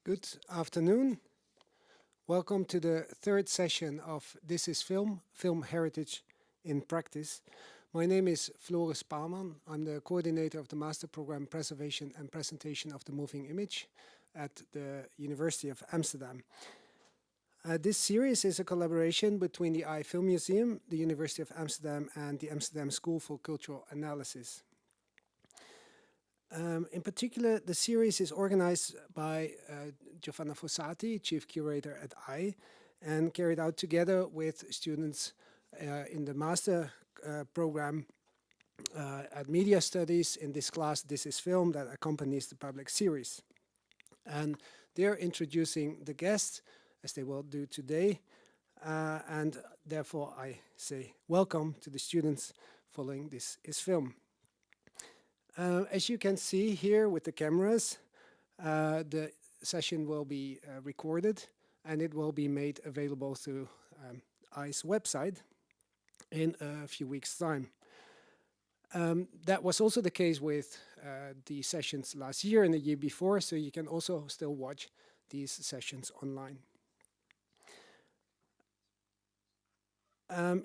Good afternoon. Welcome to the third session of This is Film Heritage in Practice. My name is Floris Paalman. I'm the coordinator of the Master Program Preservation and Presentation of the Moving Image at the University of Amsterdam. This series is a collaboration between the Film Museum, the University of Amsterdam, and the Amsterdam School for Cultural Analysis. In particular, the series is organized by Giovanna Fossati, Chief Curator at and carried out together with students in the Master Program at Media Studies in this class, This is Film, that accompanies the public series. And they're introducing the guests, as they will do today, and therefore I say welcome to the students following This is Film. As you can see here with the cameras, the session will be recorded and it will be made available through ICE website in a few weeks' time. That was also the case with the sessions last year and the year before, so you can also still watch these sessions online.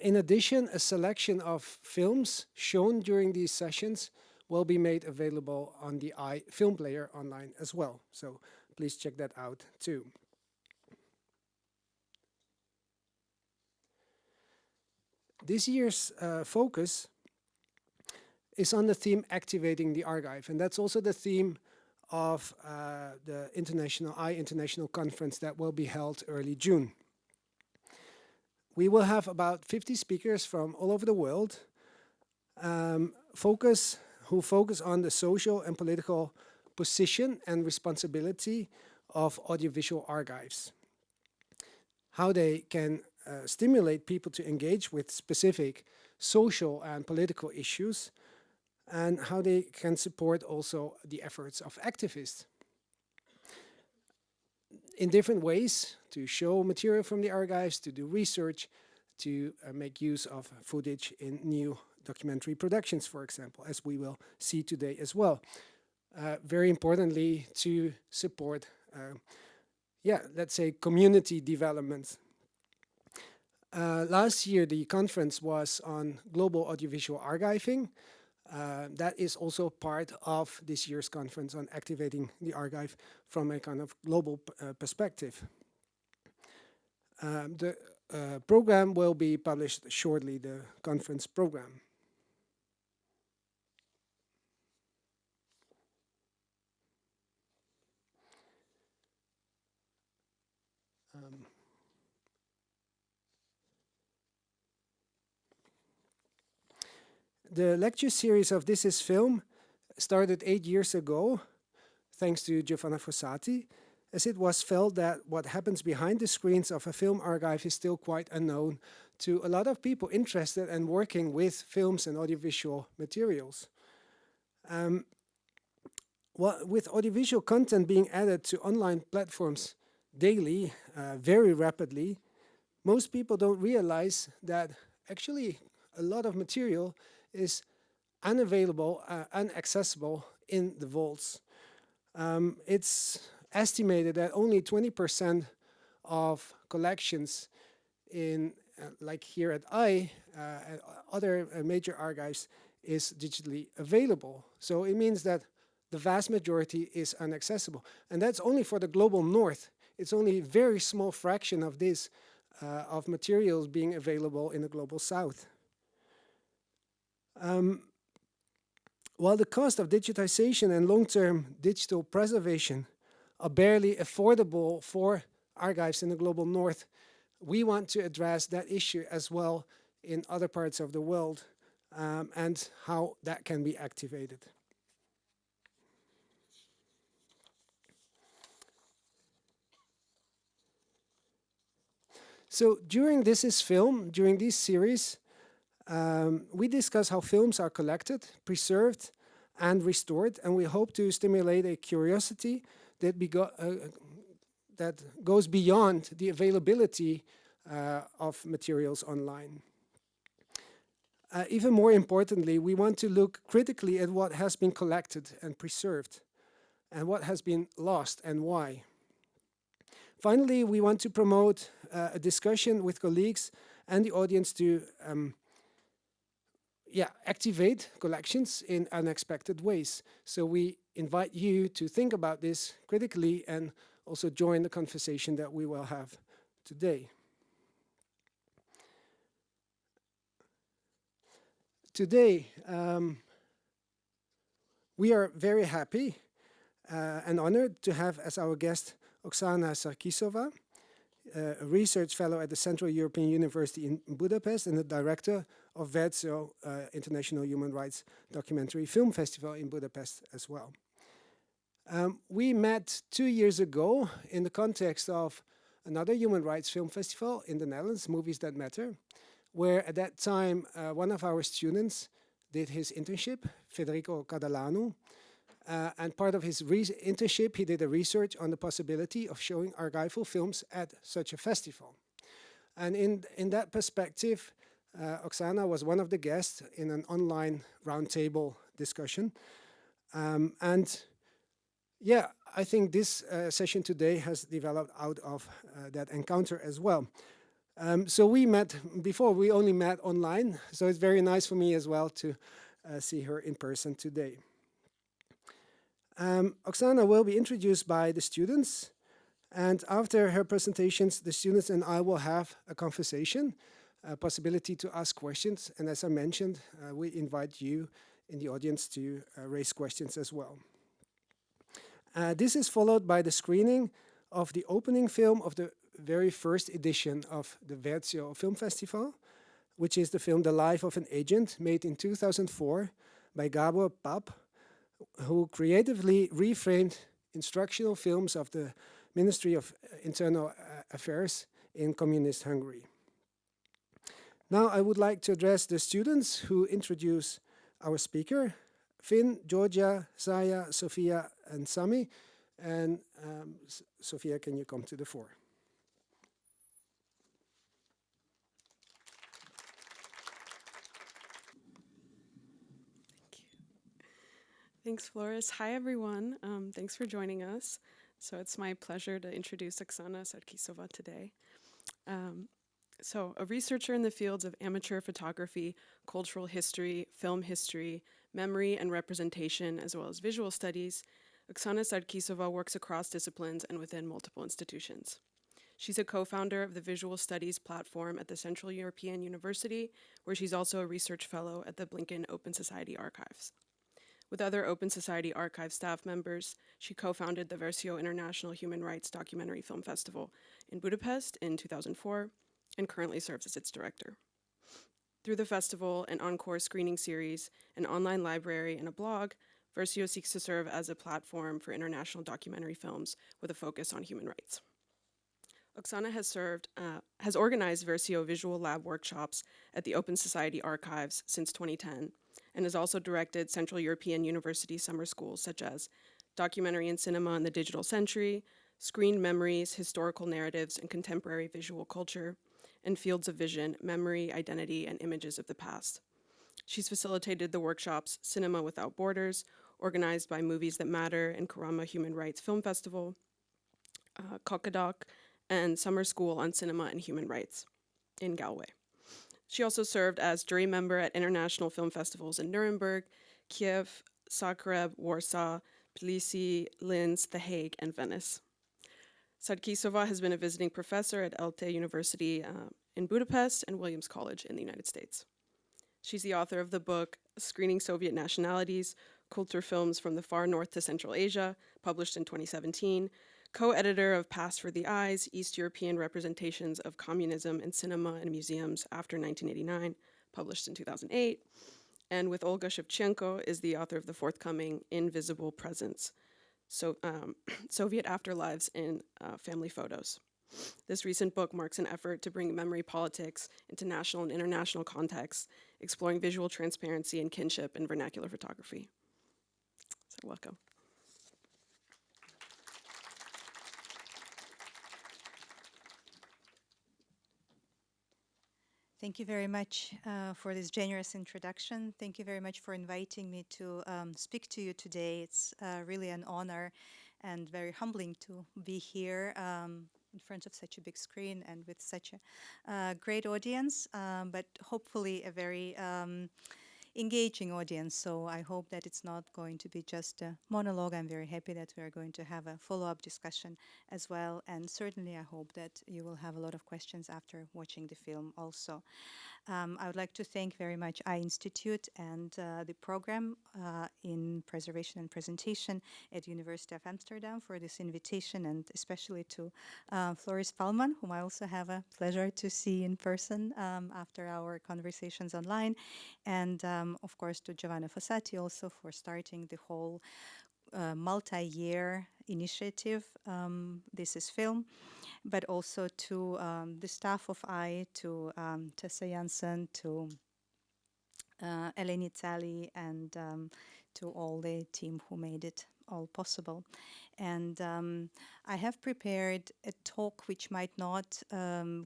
In addition, a selection of films shown during these sessions will be made available on the Film Player online as well. So please check that out too. This year's focus is on the theme Activating the Archive, and that's also the theme of the International Conference that will be held early June. We will have about 50 speakers from all over the world who focus on the social and political position and responsibility of audiovisual archives, how they can stimulate people to engage with specific social and political issues, and how they can support also the efforts of activists in different ways to show material from the archives, to do research, to make use of footage in new documentary productions, for example, as we will see today as well. Very importantly, to support, let's say, community development. Last year, the conference was on global audiovisual archiving. That is also part of this year's conference on activating the archive from a kind of global perspective. The program will be published shortly, the conference program. The lecture series of This is Film started 8 years ago, thanks to Giovanna Fossati, as it was felt that what happens behind the screens of a film archive is still quite unknown to a lot of people interested and working with films and audiovisual materials. With audiovisual content being added to online platforms daily, very rapidly, most people don't realize that actually a lot of material is unavailable, inaccessible in the vaults. It's estimated that only 20% of collections in, like here at other major archives is digitally available. So it means that the vast majority is inaccessible. And that's only for the global north. It's only a very small fraction of this, of materials being available in the global south. While the cost of digitization and long-term digital preservation are barely affordable for archives in the global north, we want to address that issue as well in other parts of the world, and how that can be activated. So during This is Film, during this series, we discuss how films are collected, preserved, and restored, and we hope to stimulate a curiosity that goes beyond the availability of materials online. Even more importantly, we want to look critically at what has been collected and preserved, and what has been lost and why. Finally, we want to promote a discussion with colleagues and the audience to activate collections in unexpected ways. So we invite you to think about this critically and also join the conversation that we will have today. Today, we are very happy and honored to have as our guest Oksana Sarkisova, a research fellow at the Central European University in Budapest and the director of Verzio, International Human Rights Documentary Film Festival in Budapest as well. We met 2 years ago in the context of another human rights film festival in the Netherlands, Movies That Matter, where at that time one of our students did his internship, Federico Cadalano, and part of his internship he did a research on the possibility of showing archival films at such a festival. And in that perspective, Oksana was one of the guests in an online roundtable discussion. I think this session today has developed out of that encounter as well. So we met before, we only met online, so it's very nice for me as well to see her in person today. Oksana will be introduced by the students, and after her presentations, the students and I will have a conversation, a possibility to ask questions, and as I mentioned, we invite you in the audience to raise questions as well. This is followed by the screening of the opening film of the very first edition of the Verzio Film Festival, which is the film The Life of an Agent, made in 2004 by Gabor Papp, who creatively reframed instructional films of the Ministry of Internal Affairs in communist Hungary. Now I would like to address the students who introduce our speaker, Finn, Georgia, Saya, Sophia, and Sami. And Sophia, can you come to the fore? Thanks, Floris. Hi, everyone. Thanks for joining us. So it's my pleasure to introduce Oksana Sarkisova today. So a researcher in the fields of amateur photography, cultural history, film history, memory and representation, as well as visual studies, Oksana Sarkisova works across disciplines and within multiple institutions. She's a co-founder of the Visual Studies platform at the Central European University, where she's also a research fellow at the Blinken Open Society Archives. With other Open Society Archive staff members, she co-founded the Verzio International Human Rights Documentary Film Festival in Budapest in 2004 and currently serves as its director. Through the festival, an encore screening series, an online library, and a blog, Verzio seeks to serve as a platform for international documentary films with a focus on human rights. Oksana has organized Verzio Visual Lab workshops at the Open Society Archives since 2010, and has also directed Central European University summer schools such as Documentary and Cinema in the Digital Century, Screened Memories, Historical Narratives, and Contemporary Visual Culture, and Fields of Vision, Memory, Identity, and Images of the Past. She's facilitated the workshops Cinema Without Borders, organized by Movies That Matter and Karama Human Rights Film Festival, Kokadoc, and Summer School on Cinema and Human Rights in Galway. She also served as jury member at international film festivals in Nuremberg, Kiev, Zagreb, Warsaw, Tbilisi, Linz, The Hague, and Venice. Sarkisova has been a visiting professor at ELTE University in Budapest and Williams College in the United States. She's the author of the book Screening Soviet Nationalities, Culture Films from the Far North to Central Asia, published in 2017, co-editor of Pass for the Eyes, East European Representations of Communism in Cinema and Museums After 1989, published in 2008, and with Olga Shevchenko is the author of the forthcoming Invisible Presence, Soviet Afterlives in Family Photos. This recent book marks an effort to bring memory politics into national and international contexts, exploring visual transparency and kinship in vernacular photography. So welcome. Thank you very much for this generous introduction. Thank you very much for inviting me to speak to you today. It's really an honor and very humbling to be here in front of such a big screen and with such a great audience, but hopefully a very engaging audience. So I hope that it's not going to be just a monologue. I'm very happy that we are going to have a follow-up discussion as well. And certainly I hope that you will have a lot of questions after watching the film also. I would like to thank very much iInstitute and the program in preservation and presentation at University of Amsterdam for this invitation, and especially to Floris Palman, whom I also have a pleasure to see in person after our conversations online, and of course to Giovanna Fossati also for starting the whole multi-year initiative, This is Film, but also to the staff of to Tessa Janssen, to Eleni Tsali, and to all the team who made it all possible. And I have prepared a talk which might not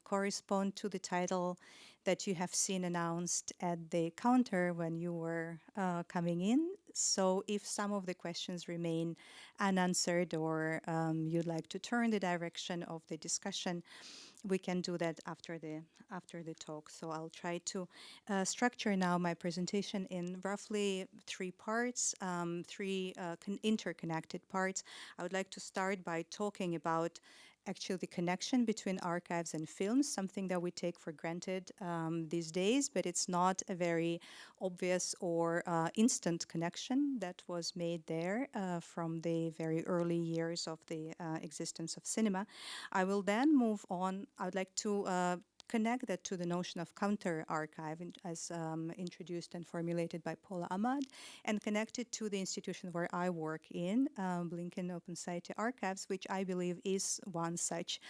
correspond to the title that you have seen announced at the counter when you were coming in. So if some of the questions remain unanswered, or you'd like to turn the direction of the discussion, we can do that after the talk. So I'll try to structure now my presentation in roughly three parts, three interconnected parts. I would like to start by talking about actually the connection between archives and films, something that we take for granted these days, but it's not a very obvious or instant connection that was made there from the very early years of the existence of cinema. I will then move on. I would like to connect that to the notion of counter archive as introduced and formulated by Paula Ahmad, and connect it to the institution where I work in, Blinken Open Society Archives, which I believe is one such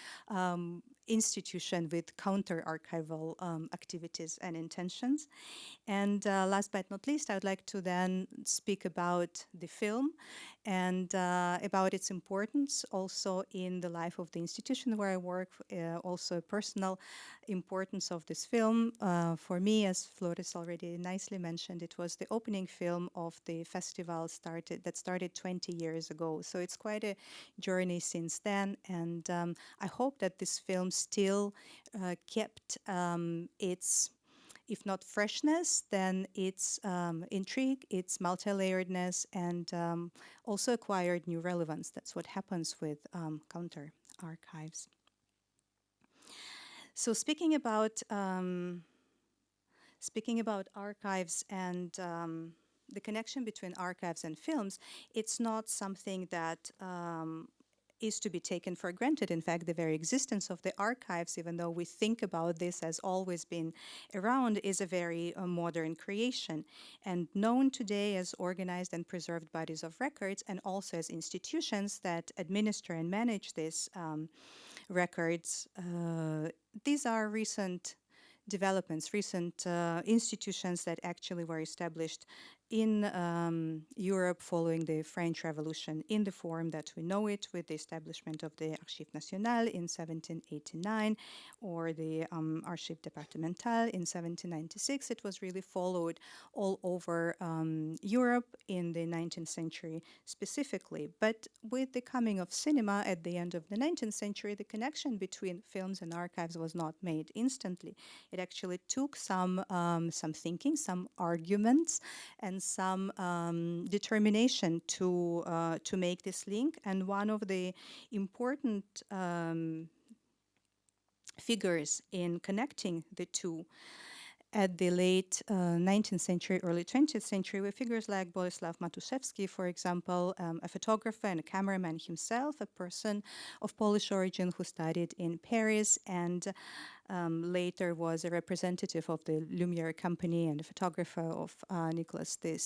institution with counter archival activities and intentions. And last but not least, I would like to then speak about the film and about its importance also in the life of the institution where I work, also personal importance of this film. For me, as Floris already nicely mentioned, it was the opening film of the festival that started 20 years ago. So it's quite a journey since then, and I hope that this film still kept its, if not freshness, then its intrigue, its multi-layeredness, and also acquired new relevance. That's what happens with counter archives. So speaking about archives and the connection between archives and films, it's not something that is to be taken for granted. In fact, the very existence of the archives, even though we think about this as always been around, is a very modern creation, and known today as organized and preserved bodies of records, and also as institutions that administer and manage these records. These are recent developments, recent institutions that actually were established in Europe following the French Revolution in the form that we know it, with the establishment of the Archives Nationales in 1789 or the Archives Départementales in 1796. It was really followed all over Europe in the 19th century specifically. But with the coming of cinema at the end of the 19th century, the connection between films and archives was not made instantly. It actually took some thinking, some arguments, and some determination to make this link. And one of the important figures in connecting the two at the late 19th century, early 20th century, were figures like Boleslav Matuszewski, for example, a photographer and a cameraman himself, a person of Polish origin who studied in Paris and later was a representative of the Lumiere company and a photographer of Nicholas II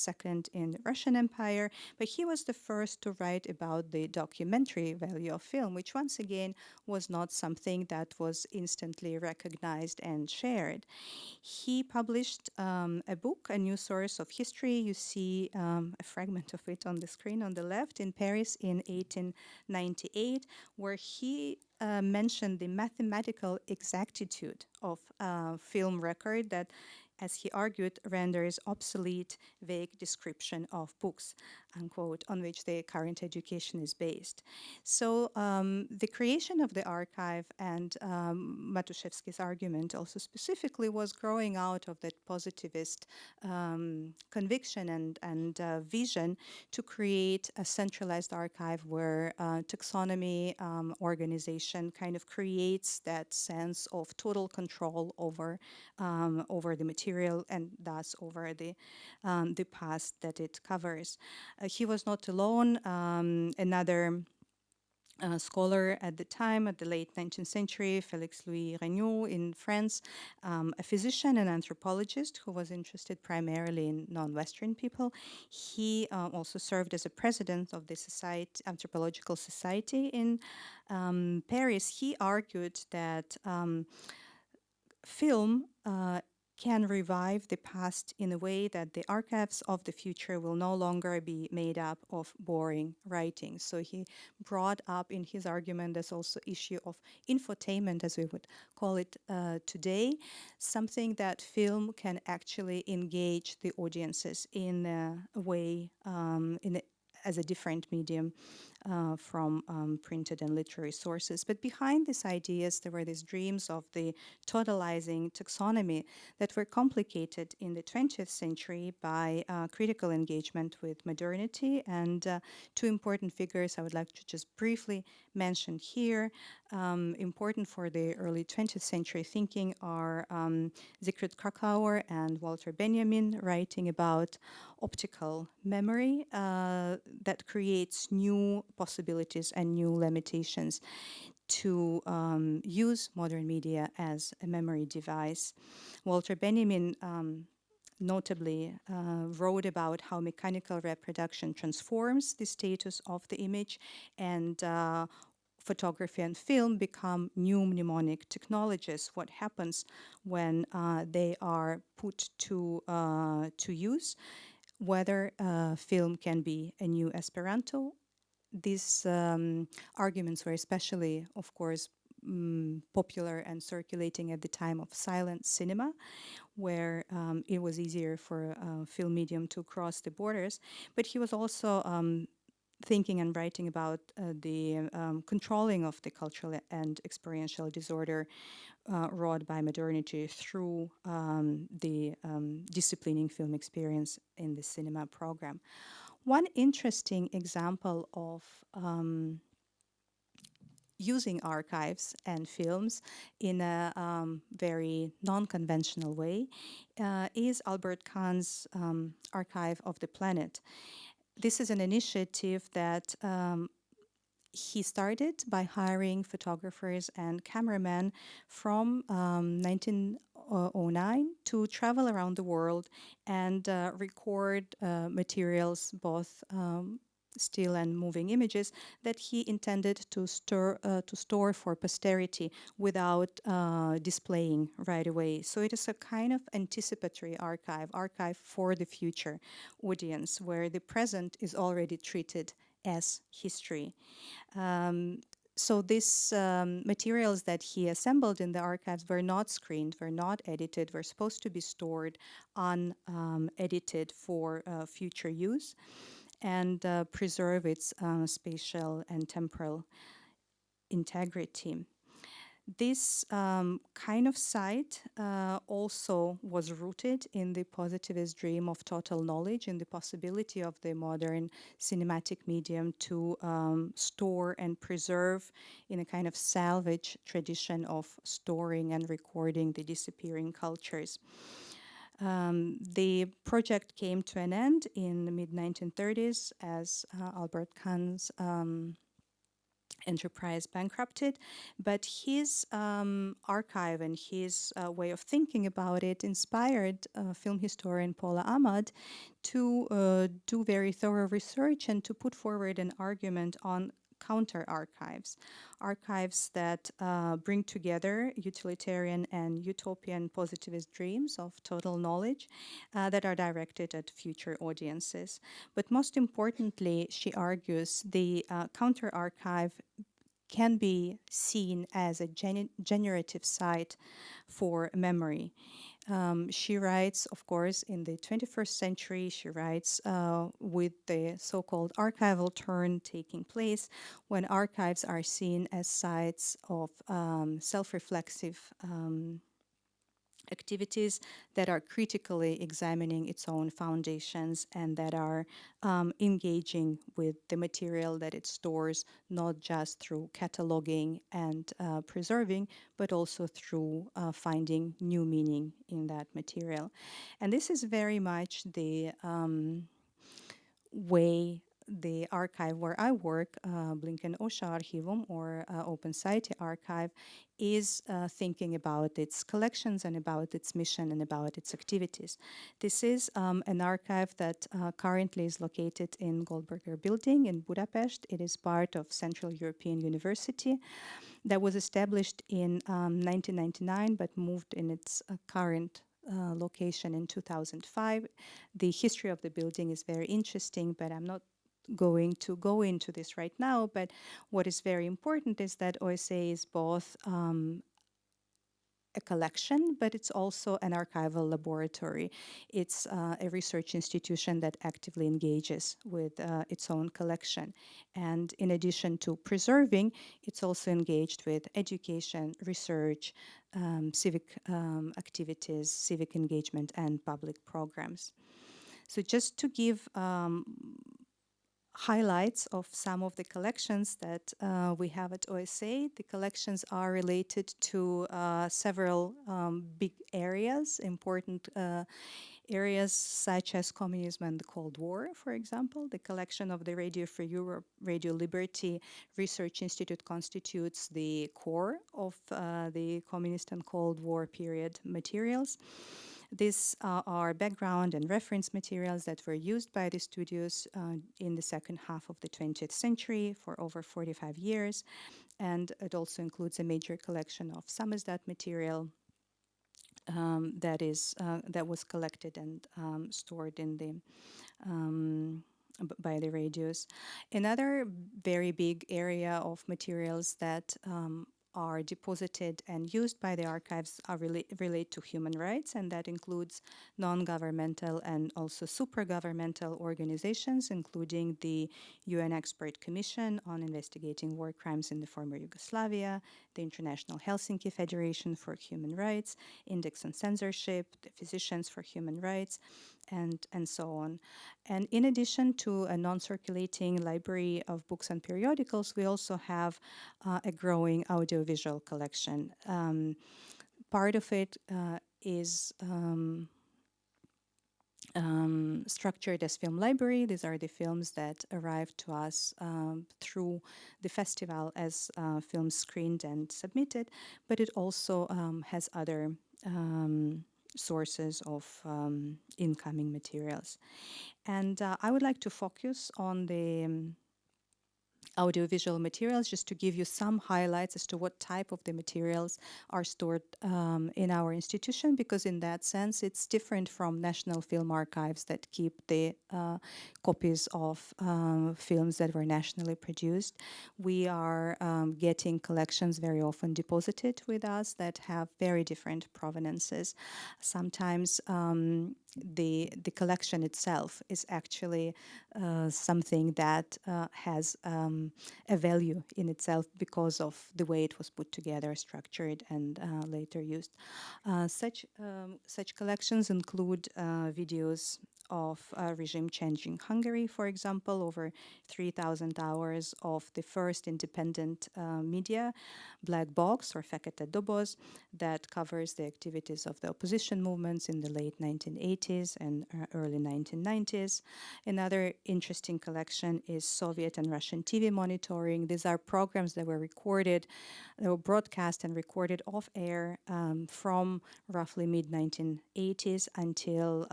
in the Russian Empire. But he was the first to write about the documentary value of film, which once again was not something that was instantly recognized and shared. He published a book, A New Source of History. You see a fragment of it on the screen on the left, in Paris in 1898, where he mentioned the mathematical exactitude of film record, that as he argued, renders obsolete vague description of books, unquote, on which the current education is based. So the creation of the archive and Matuszewski's argument also specifically was growing out of that positivist conviction and vision to create a centralized archive where taxonomy organization kind of creates that sense of total control over the material and thus over the past that it covers. He was not alone. Another scholar at the time, at the late 19th century, Félix Louis Regnault in France, a physician and anthropologist who was interested primarily in non-Western people. He also served as a president of the Anthropological Society in Paris. He argued that film can revive the past in a way that the archives of the future will no longer be made up of boring writings. So he brought up in his argument this also issue of infotainment, as we would call it today, something that film can actually engage the audiences in a way, as a different medium from printed and literary sources. But behind these ideas, there were these dreams of the totalizing taxonomy that were complicated in the 20th century by critical engagement with modernity. And two important figures I would like to just briefly mention here, important for the early 20th century thinking, are Siegfried Kracauer and Walter Benjamin, writing about optical memory that creates new possibilities and new limitations to use modern media as a memory device. Walter Benjamin notably wrote about how mechanical reproduction transforms the status of the image, and photography and film become new mnemonic technologies. What happens when they are put to use? Whether film can be a new Esperanto. These arguments were especially, of course, popular and circulating at the time of silent cinema, where it was easier for a film medium to cross the borders. But he was also thinking and writing about the controlling of the cultural and experiential disorder wrought by modernity through the disciplining film experience in the cinema program. One interesting example of using archives and films in a very non-conventional way is Albert Kahn's Archive of the Planet. This is an initiative that he started by hiring photographers and cameramen from 1909 to travel around the world and record materials, both still and moving images, that he intended to store for posterity without displaying right away. So it is a kind of anticipatory archive for the future audience, where the present is already treated as history. So these materials that he assembled in the archives were not screened, were not edited, were supposed to be stored unedited for future use and preserve its spatial and temporal integrity. This kind of site also was rooted in the positivist dream of total knowledge, in the possibility of the modern cinematic medium to store and preserve in a kind of salvage tradition of storing and recording the disappearing cultures. The project came to an end in the mid-1930s as Albert Kahn's enterprise bankrupted, but his archive and his way of thinking about it inspired film historian Paula Ahmad to do very thorough research and to put forward an argument on counter archives that bring together utilitarian and utopian positivist dreams of total knowledge that are directed at future audiences. But most importantly, she argues the counter archive can be seen as a generative site for memory. She writes, of course, in the 21st century, she writes with the so-called archival turn taking place when archives are seen as sites of self-reflexive activities that are critically examining its own foundations and that are engaging with the material that it stores, not just through cataloging and preserving, but also through finding new meaning in that material. And this is very much the way the archive where I work, Blinken Osha Archivum or Open Society Archive, is thinking about its collections and about its mission and about its activities. This is an archive that currently is located in Goldberger Building in Budapest. It is part of Central European University that was established in 1999 but moved in its current location in 2005. The history of the building is very interesting, but I'm not going to go into this right now. But what is very important is that OSA is both a collection, but it's also an archival laboratory. It's a research institution that actively engages with its own collection. And in addition to preserving, it's also engaged with education, research, civic activities, civic engagement, and public programs. So just to give highlights of some of the collections that we have at OSA. The collections are related to several big areas, important areas such as communism and the Cold War, for example. The collection of the Radio for Europe, Radio Liberty Research Institute constitutes the core of the communist and Cold War period materials. These are background and reference materials that were used by the studios in the second half of the 20th century for over 45 years. And it also includes a major collection of samizdat material that was collected and stored in the by the radios. Another very big area of materials that are deposited and used by the archives are relate to human rights, and that includes non-governmental and also supra-governmental organizations, including the UN Expert Commission on Investigating War Crimes in the former Yugoslavia, the International Helsinki Federation for Human Rights, Index on Censorship, the Physicians for Human Rights, and so on. And in addition to a non-circulating library of books and periodicals, we also have a growing audiovisual collection. Part of it is structured as film library. These are the films that arrive to us through the festival as films screened and submitted, but it also has other sources of incoming materials. And I would like to focus on the audiovisual materials just to give you some highlights as to what type of the materials are stored in our institution, because in that sense it's different from national film archives that keep the copies of films that were nationally produced. We are getting collections very often deposited with us that have very different provenances. Sometimes the collection itself is actually something that has a value in itself because of the way it was put together, structured, and later used. Such collections include videos of regime changing Hungary, for example, over 3,000 hours of the first independent media, Black Box or Fekete Doboz, that covers the activities of the opposition movements in the late 1980s and early 1990s. Another interesting collection is Soviet and Russian TV monitoring. These are programs that were recorded, they were broadcast and recorded off air from roughly mid-1980s until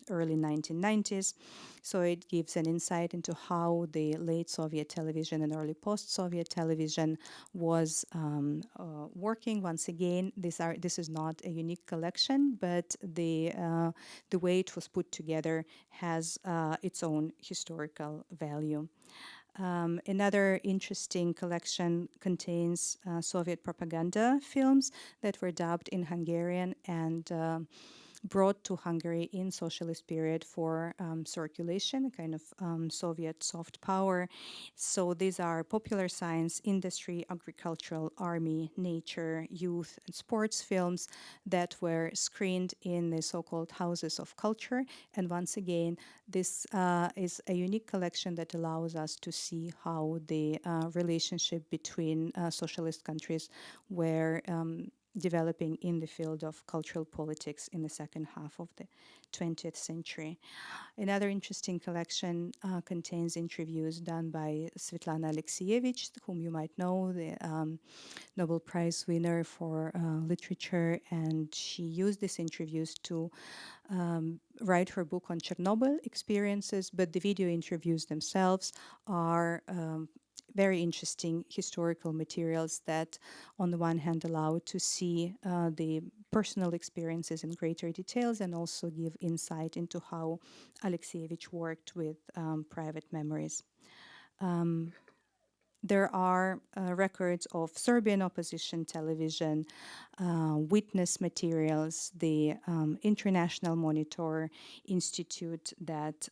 early 1990s. So it gives an insight into how the late Soviet television and early post-Soviet television was working. Once again, this is not a unique collection, but the way it was put together has its own historical value. Another interesting collection contains Soviet propaganda films that were dubbed in Hungarian and brought to Hungary in socialist period for circulation, a kind of Soviet soft power. So these are popular science, industry, agricultural, army, nature, youth, and sports films that were screened in the so-called houses of culture. And once again, this is a unique collection that allows us to see how the relationship between socialist countries were developing in the field of cultural politics in the second half of the 20th century. Another interesting collection contains interviews done by Svetlana Alexievich, whom you might know, the Nobel Prize winner for literature, and she used these interviews to write her book on Chernobyl experiences, but the video interviews themselves are very interesting historical materials that, on the one hand, allow to see the personal experiences in greater details and also give insight into how Alexievich worked with private memories. There are records of Serbian opposition television, witness materials, the International Monitor Institute that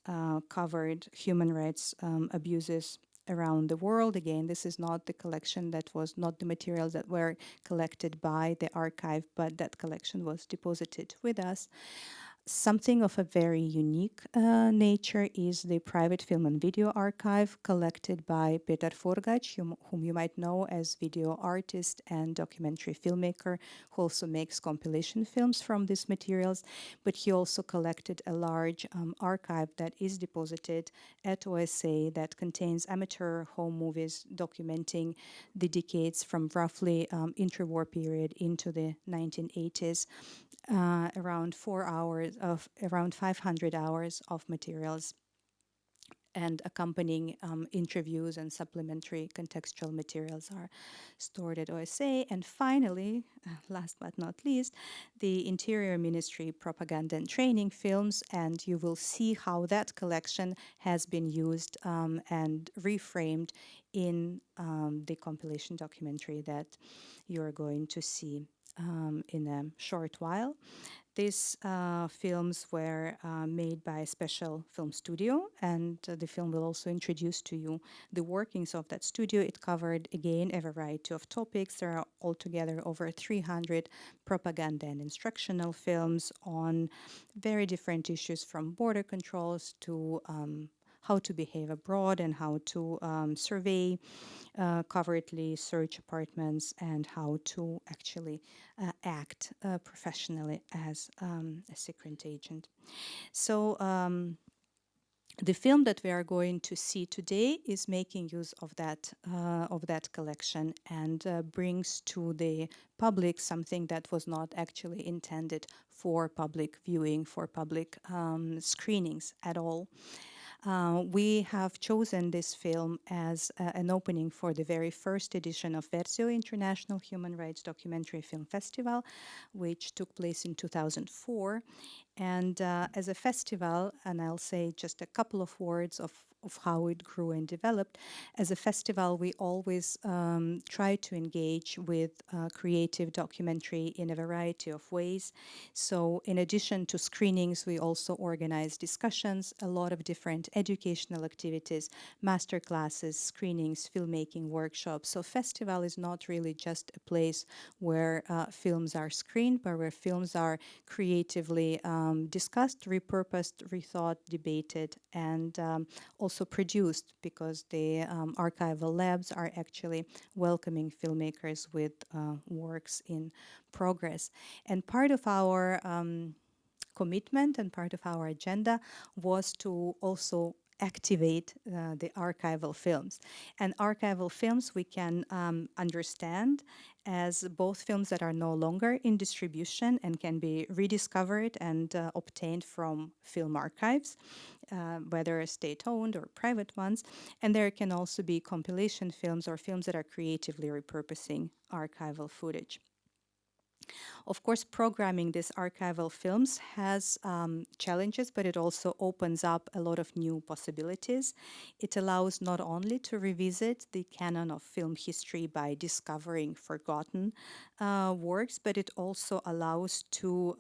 covered human rights abuses around the world. Again, this is not the collection that was not the materials that were collected by the archive, but that collection was deposited with us. Something of a very unique nature is the private film and video archive collected by Petar Forgac, whom you might know as video artist and documentary filmmaker, who also makes compilation films from these materials. But he also collected a large archive that is deposited at OSA that contains amateur home movies documenting the decades from roughly interwar period into the 1980s. Around 500 hours of materials and accompanying interviews and supplementary contextual materials are stored at OSA. And finally, last but not least, the Interior Ministry propaganda and training films, and you will see how that collection has been used and reframed in the compilation documentary that you're going to see in a short while. These films were made by a special film studio, and the film will also introduce to you the workings of that studio. It covered, again, a variety of topics. There are altogether over 300 propaganda and instructional films on very different issues, from border controls to how to behave abroad and how to survey covertly, search apartments, and how to actually act professionally as a secret agent. So the film that we are going to see today is making use of that collection and brings to the public something that was not actually intended for public viewing, for public screenings at all. We have chosen this film as an opening for the very first edition of Verzio International Human Rights Documentary Film Festival, which took place in 2004. And as a festival, and I'll say just a couple of words of how it grew and developed, as a festival, we always try to engage with creative documentary in a variety of ways. So in addition to screenings, we also organize discussions, a lot of different educational activities, master classes, screenings, filmmaking workshops. So festival is not really just a place where films are screened, but where films are creatively discussed, repurposed, rethought, debated, and also produced, because the archival labs are actually welcoming filmmakers with works in progress. And part of our commitment and part of our agenda was to also activate the archival films. And archival films we can understand as both films that are no longer in distribution and can be rediscovered and obtained from film archives, whether state-owned or private ones. And there can also be compilation films or films that are creatively repurposing archival footage. Of course, programming these archival films has challenges, but it also opens up a lot of new possibilities. It allows not only to revisit the canon of film history by discovering forgotten works, but it also allows to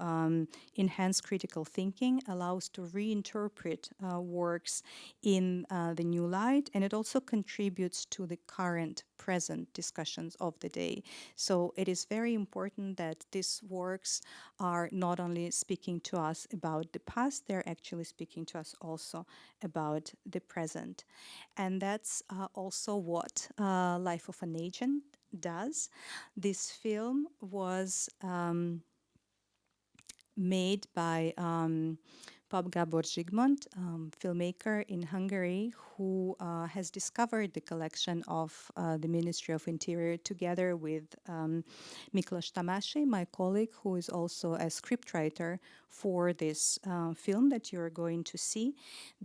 enhance critical thinking, allows to reinterpret works in the new light, and it also contributes to the current present discussions of the day. So it is very important that these works are not only speaking to us about the past, they're actually speaking to us also about the present. And that's also what Life of an Agent does. This film was made by Pap Gabor Zsigmond, filmmaker in Hungary, who has discovered the collection of the Ministry of Interior together with Miklos Tamásy, my colleague, who is also a scriptwriter for this film that you're going to see.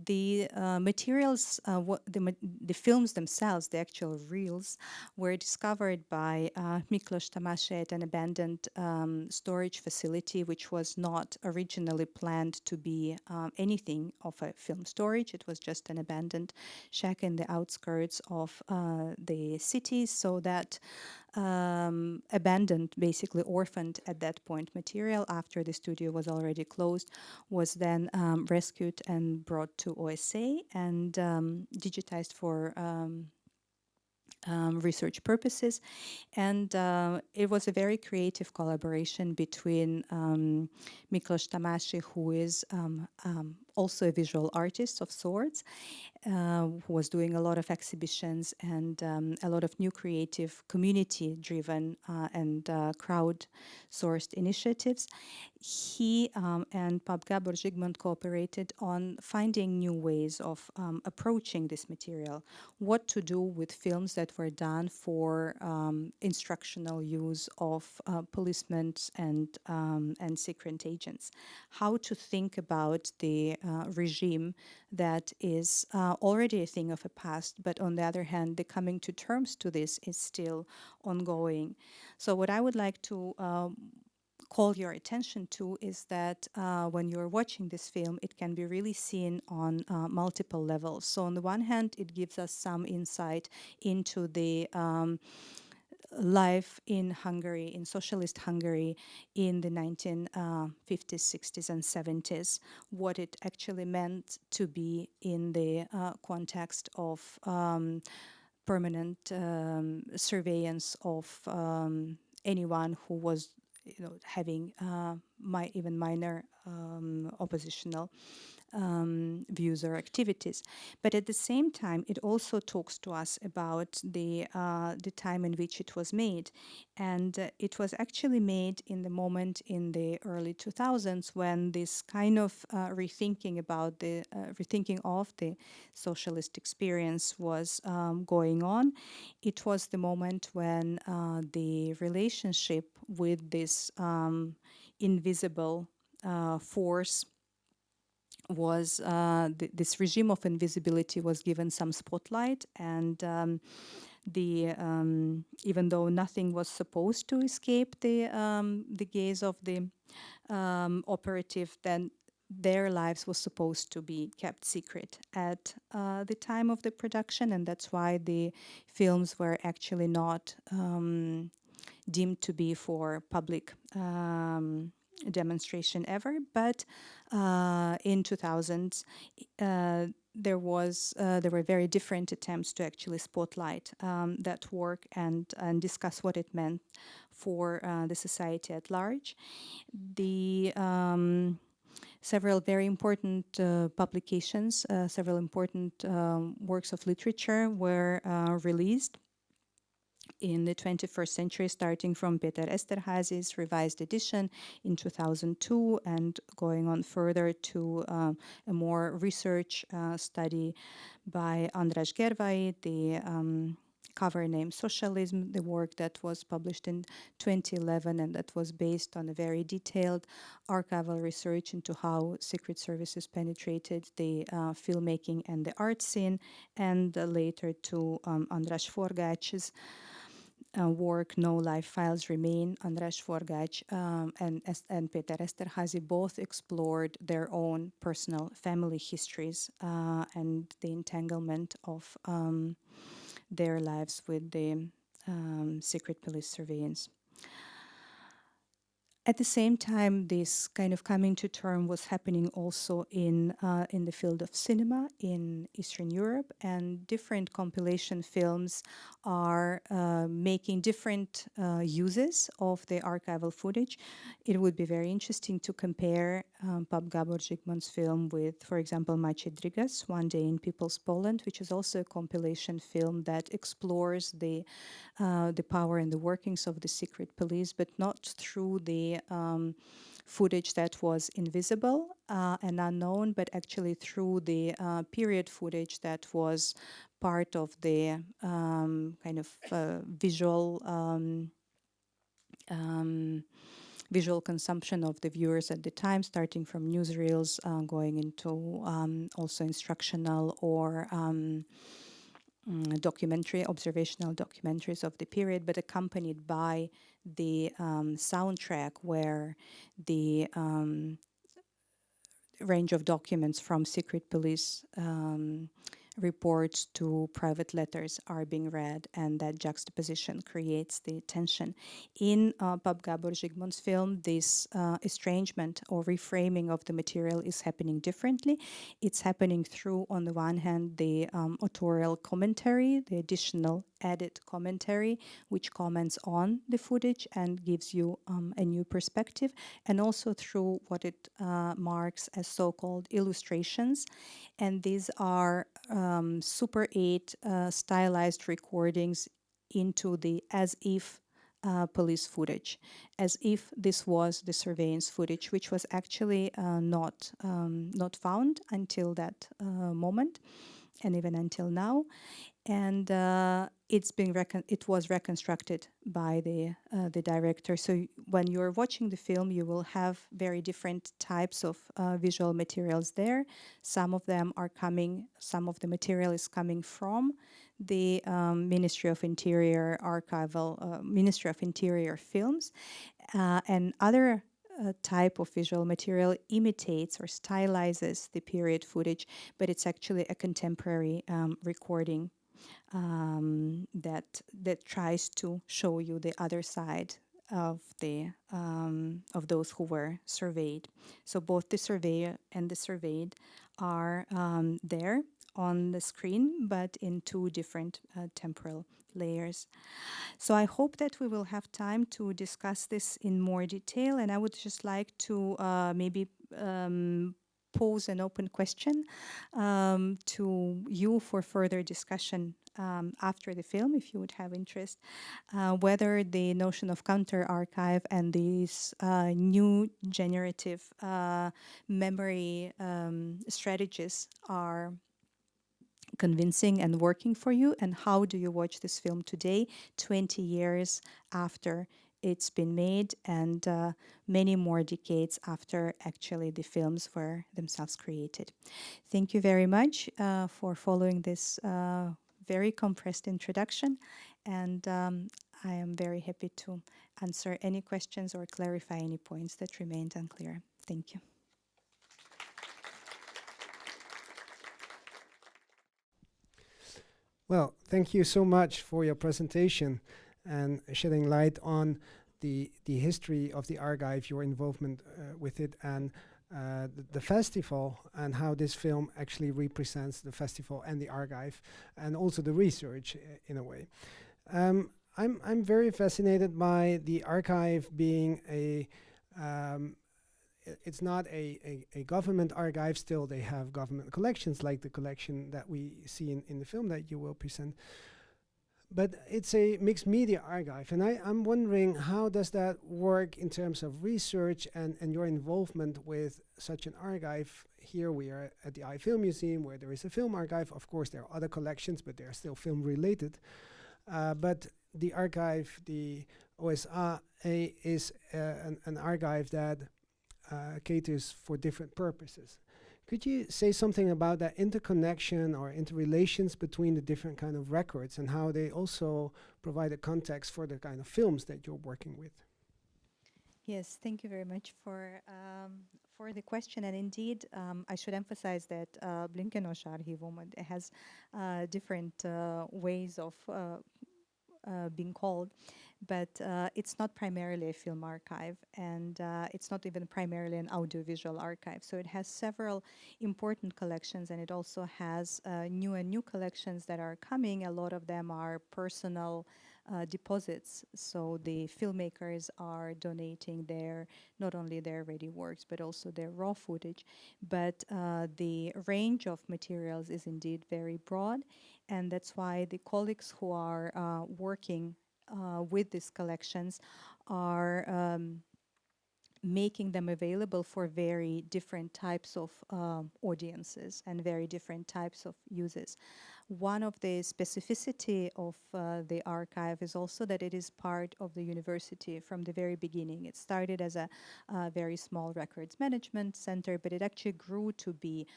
The materials, the films themselves, the actual reels, were discovered by Miklos Tamásy at an abandoned storage facility, which was not originally planned to be anything of a film storage. It was just an abandoned shack in the outskirts of the city, so that abandoned, basically orphaned at that point material after the studio was already closed was then rescued and brought to OSA and digitized for research purposes. And it was a very creative collaboration between Miklos Tamásy, who is also a visual artist of sorts, who was doing a lot of exhibitions and a lot of new creative community-driven and crowd-sourced initiatives. He and Pap Gabor Zsigmond cooperated on finding new ways of approaching this material, what to do with films that were done for instructional use of policemen and secret agents, how to think about the regime that is already a thing of the past, but on the other hand, the coming to terms to this is still ongoing. So what I would like to call your attention to is that when you're watching this film, it can be really seen on multiple levels. So on the one hand, it gives us some insight into the life in Hungary, in socialist Hungary in the 1950s, 60s, and 70s, what it actually meant to be in the context of permanent surveillance of anyone who was, having even minor oppositional views or activities. But at the same time, it also talks to us about the time in which it was made. And it was actually made in the moment in the early 2000s when this kind of rethinking of the socialist experience was going on. It was the moment when the relationship with this invisible force was this regime of invisibility was given some spotlight, and even though nothing was supposed to escape the gaze of the operative, then their lives was supposed to be kept secret at the time of the production, and that's why the films were actually not deemed to be for public demonstration ever. But in 2000s, there were very different attempts to actually spotlight that work and discuss what it meant for the society at large. The several very important publications, several important works of literature were released in the 21st century, starting from Peter Esterházy's revised edition in 2002 and going on further to a more research study by András Gervai, the cover name Socialism, the work that was published in 2011 and that was based on a very detailed archival research into how secret services penetrated the filmmaking and the art scene, and later to András Forgács's work No Life Files Remain, András Forgács and Péter Eszterházy both explored their own personal family histories and the entanglement of their lives with the secret police surveillance. At the same time, this kind of coming to term was happening also in the field of cinema in Eastern Europe, and different compilation films are making different uses of the archival footage. It would be very interesting to compare Pap Gábor Zsigmond's film with, for example, Maciej Drygas, One Day in People's Poland, which is also a compilation film that explores the power and the workings of the secret police, but not through the footage that was invisible and unknown, but actually through the period footage that was part of the kind of visual consumption of the viewers at the time, starting from newsreels, going into also instructional or documentary, observational documentaries of the period, but accompanied by the soundtrack where the range of documents from secret police reports to private letters are being read, and that juxtaposition creates the tension. In Pap Gábor Zsigmond's film, this estrangement or reframing of the material is happening differently. It's happening through, on the one hand, the authorial commentary, the additional added commentary, which comments on the footage and gives you a new perspective, and also through what it marks as so-called illustrations. And these are Super 8 stylized recordings into the as-if police footage, as if this was the surveillance footage, which was actually not found until that moment, and even until now. And it was reconstructed by the director. So when you're watching the film, you will have very different types of visual materials there. Some of the material is coming from the Ministry of Interior archival, Ministry of Interior films, and other type of visual material imitates or stylizes the period footage, but it's actually a contemporary recording that tries to show you the other side of those who were surveyed. So both the surveyor and the surveyed are there on the screen, but in two different temporal layers. So I hope that we will have time to discuss this in more detail, and I would just like to maybe pose an open question to you for further discussion after the film, if you would have interest, whether the notion of counter-archive and these new generative memory strategies are convincing and working for you, and how do you watch this film today, 20 years after it's been made, and many more decades after actually the films were themselves created. Thank you very much for following this very compressed introduction, and I am very happy to answer any questions or clarify any points that remained unclear. Thank you. Well, thank you so much for your presentation and shedding light on the history of the archive, your involvement with it, and the festival, and how this film actually represents the festival and the archive, and also the research in a way. I'm very fascinated by the archive being it's not a government archive. Still, they have government collections, like the collection that we see in the film that you will present. But it's a mixed media archive, and I'm wondering, how does that work in terms of research and your involvement with such an archive? Here we are at the Film Museum, where there is a film archive. Of course, there are other collections, but they are still film related. But the archive, the OSA, is an archive that caters for different purposes. Could you say something about that interconnection or interrelations between the different kind of records and how they also provide a context for the kind of films that you're working with? Yes, thank you very much for the question. And indeed, I should emphasize that Blinkenos Archívum has different ways of being called, but it's not primarily a film archive, and it's not even primarily an audiovisual archive. So it has several important collections, and it also has new collections that are coming. A lot of them are personal deposits. So the filmmakers are donating not only their ready works, but also their raw footage. But the range of materials is indeed very broad, and that's why the colleagues who are working with these collections are making them available for very different types of audiences and very different types of uses. One of the specificity of the archive is also that it is part of the university from the very beginning. It started as a very small records management center, but it actually grew to be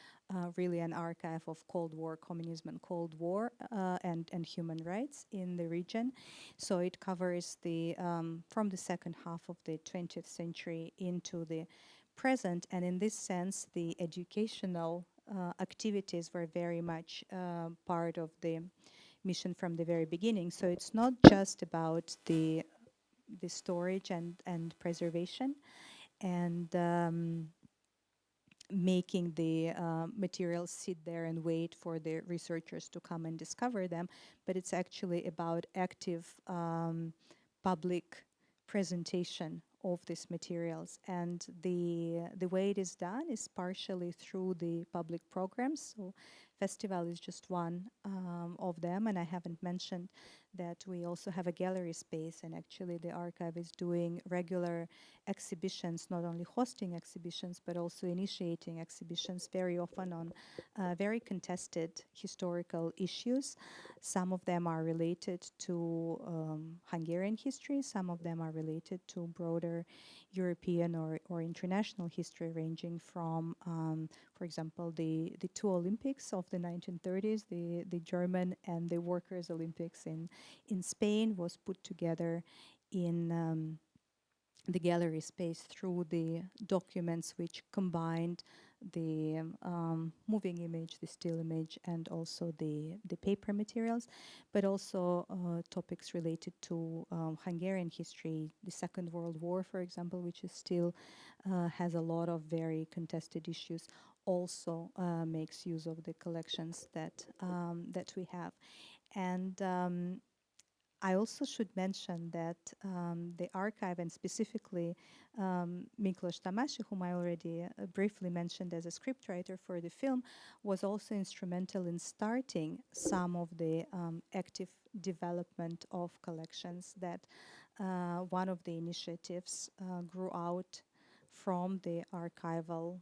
really an archive of Cold War communism and Cold War and human rights in the region. So it covers the from the second half of the 20th century into the present, and in this sense, the educational activities were very much part of the mission from the very beginning. So it's not just about the storage and preservation and making the materials sit there and wait for the researchers to come and discover them, but it's actually about active public presentation of these materials. And the way it is done is partially through the public programs. So festival is just one of them, and I haven't mentioned that we also have a gallery space, and actually the archive is doing regular exhibitions, not only hosting exhibitions, but also initiating exhibitions, very often on very contested historical issues. Some of them are related to Hungarian history, some of them are related to broader European or international history, ranging from, for example, the two Olympics of the 1930s, the German and the Workers' Olympics in Spain was put together in the gallery space through the documents which combined the moving image, the still image, and also the paper materials, but also topics related to Hungarian history, the Second World War, for example, which is still has a lot of very contested issues, also makes use of the collections that we have. And I also should mention that the archive, and specifically Miklos Tamasi, whom I already briefly mentioned as a scriptwriter for the film, was also instrumental in starting some of the active development of collections. That one of the initiatives grew out from the archival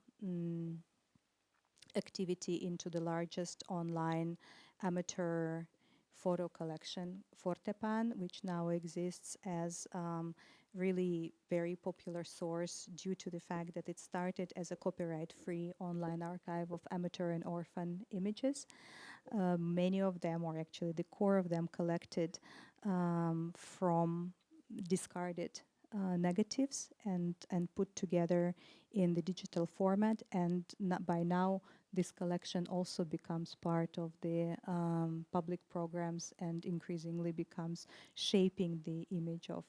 activity into the largest online amateur photo collection, Fortepan, which now exists as really very popular source due to the fact that it started as a copyright-free online archive of amateur and orphan images. Many of them, or actually the core of them, collected from discarded negatives and put together in the digital format, and by now this collection also becomes part of the public programs and increasingly becomes shaping the image of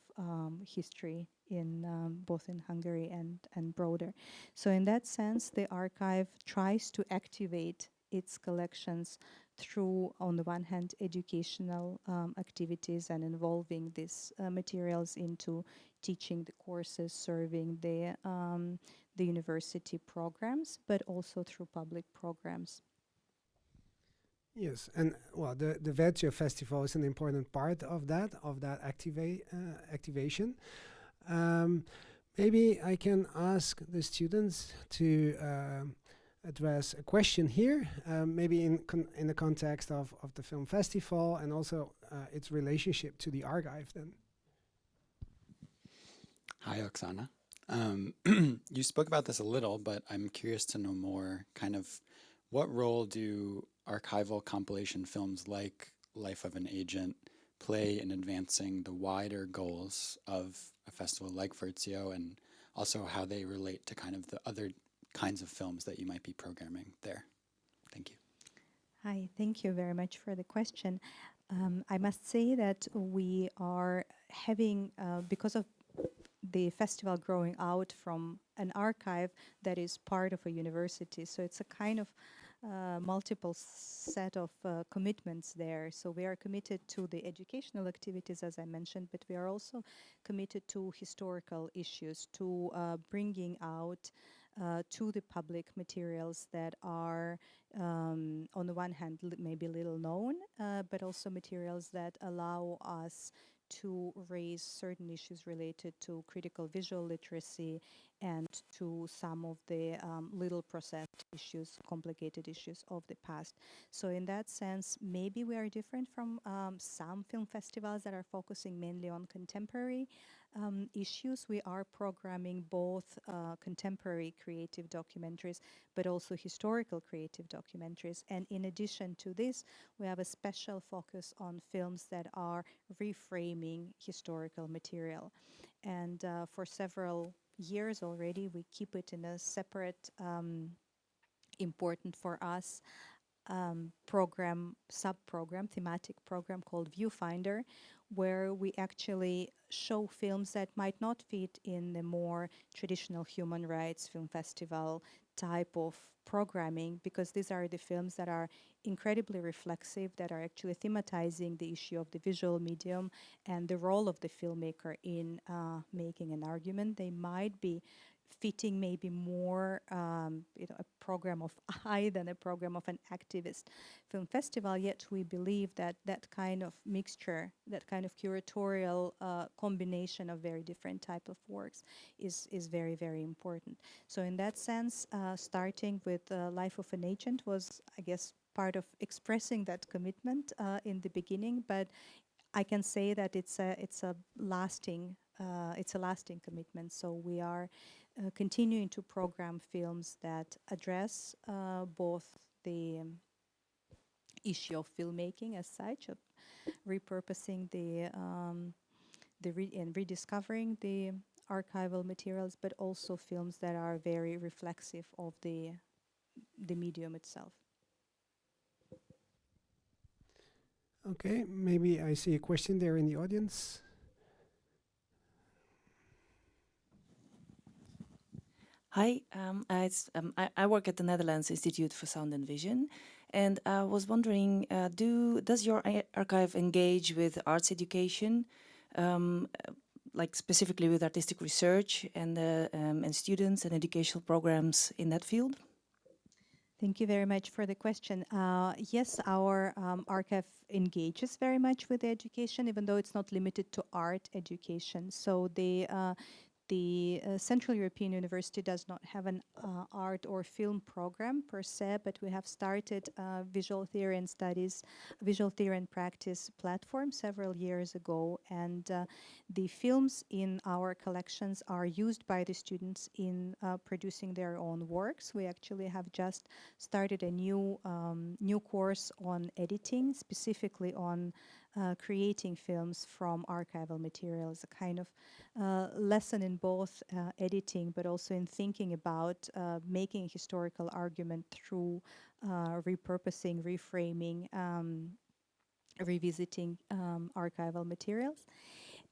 history in both in Hungary and broader. So in that sense, the archive tries to activate its collections through, on the one hand, educational activities and involving these materials into teaching the courses, serving the university programs, but also through public programs. Yes, and well, the Verzio festival is an important part of that activation. Maybe I can ask the students to address a question here, maybe in the context of the film festival and also its relationship to the archive then. Hi, Oksana. You spoke about this a little, but I'm curious to know more. Kind of what role do archival compilation films like Life of an Agent play in advancing the wider goals of a festival like Verzio, and also how they relate to kind of the other kinds of films that you might be programming there? Thank you. Hi, thank you very much for the question. I must say that we are having, because of the festival growing out from an archive that is part of a university, so it's a kind of multiple set of commitments there. So we are committed to the educational activities, as I mentioned, but we are also committed to historical issues, to bringing out to the public materials that are, on the one hand, maybe little known, but also materials that allow us to raise certain issues related to critical visual literacy and to some of the little processed issues, complicated issues of the past. So in that sense, maybe we are different from some film festivals that are focusing mainly on contemporary issues. We are programming both contemporary creative documentaries, but also historical creative documentaries. And in addition to this, we have a special focus on films that are reframing historical material. And for several years already, we keep it in a separate, important for us, program, sub-program, thematic program called Viewfinder, where we actually show films that might not fit in the more traditional human rights film festival type of programming, because these are the films that are incredibly reflexive, that are actually thematizing the issue of the visual medium and the role of the filmmaker in making an argument. They might be fitting maybe more a program of I than a program of an activist film festival, yet we believe that that kind of mixture, that kind of curatorial combination of very different type of works is very, very important. So in that sense, starting with Life of an Agent was, I guess, part of expressing that commitment in the beginning, but I can say that it's a lasting commitment. So we are continuing to program films that address both the issue of filmmaking as such, of repurposing and rediscovering the archival materials, but also films that are very reflexive of the medium itself. Okay, maybe I see a question there in the audience. Hi, I work at the Netherlands Institute for Sound and Vision, and I was wondering, does your archive engage with arts education, like specifically with artistic research and students and educational programs in that field? Thank you very much for the question. Yes, our archive engages very much with education, even though it's not limited to art education. So the Central European University does not have an art or film program per se, but we have started visual theory and studies, visual theory and practice platform several years ago. And the films in our collections are used by the students in producing their own works. We actually have just started a new course on editing, specifically on creating films from archival materials, a kind of lesson in both editing, but also in thinking about making a historical argument through repurposing, reframing, revisiting archival materials.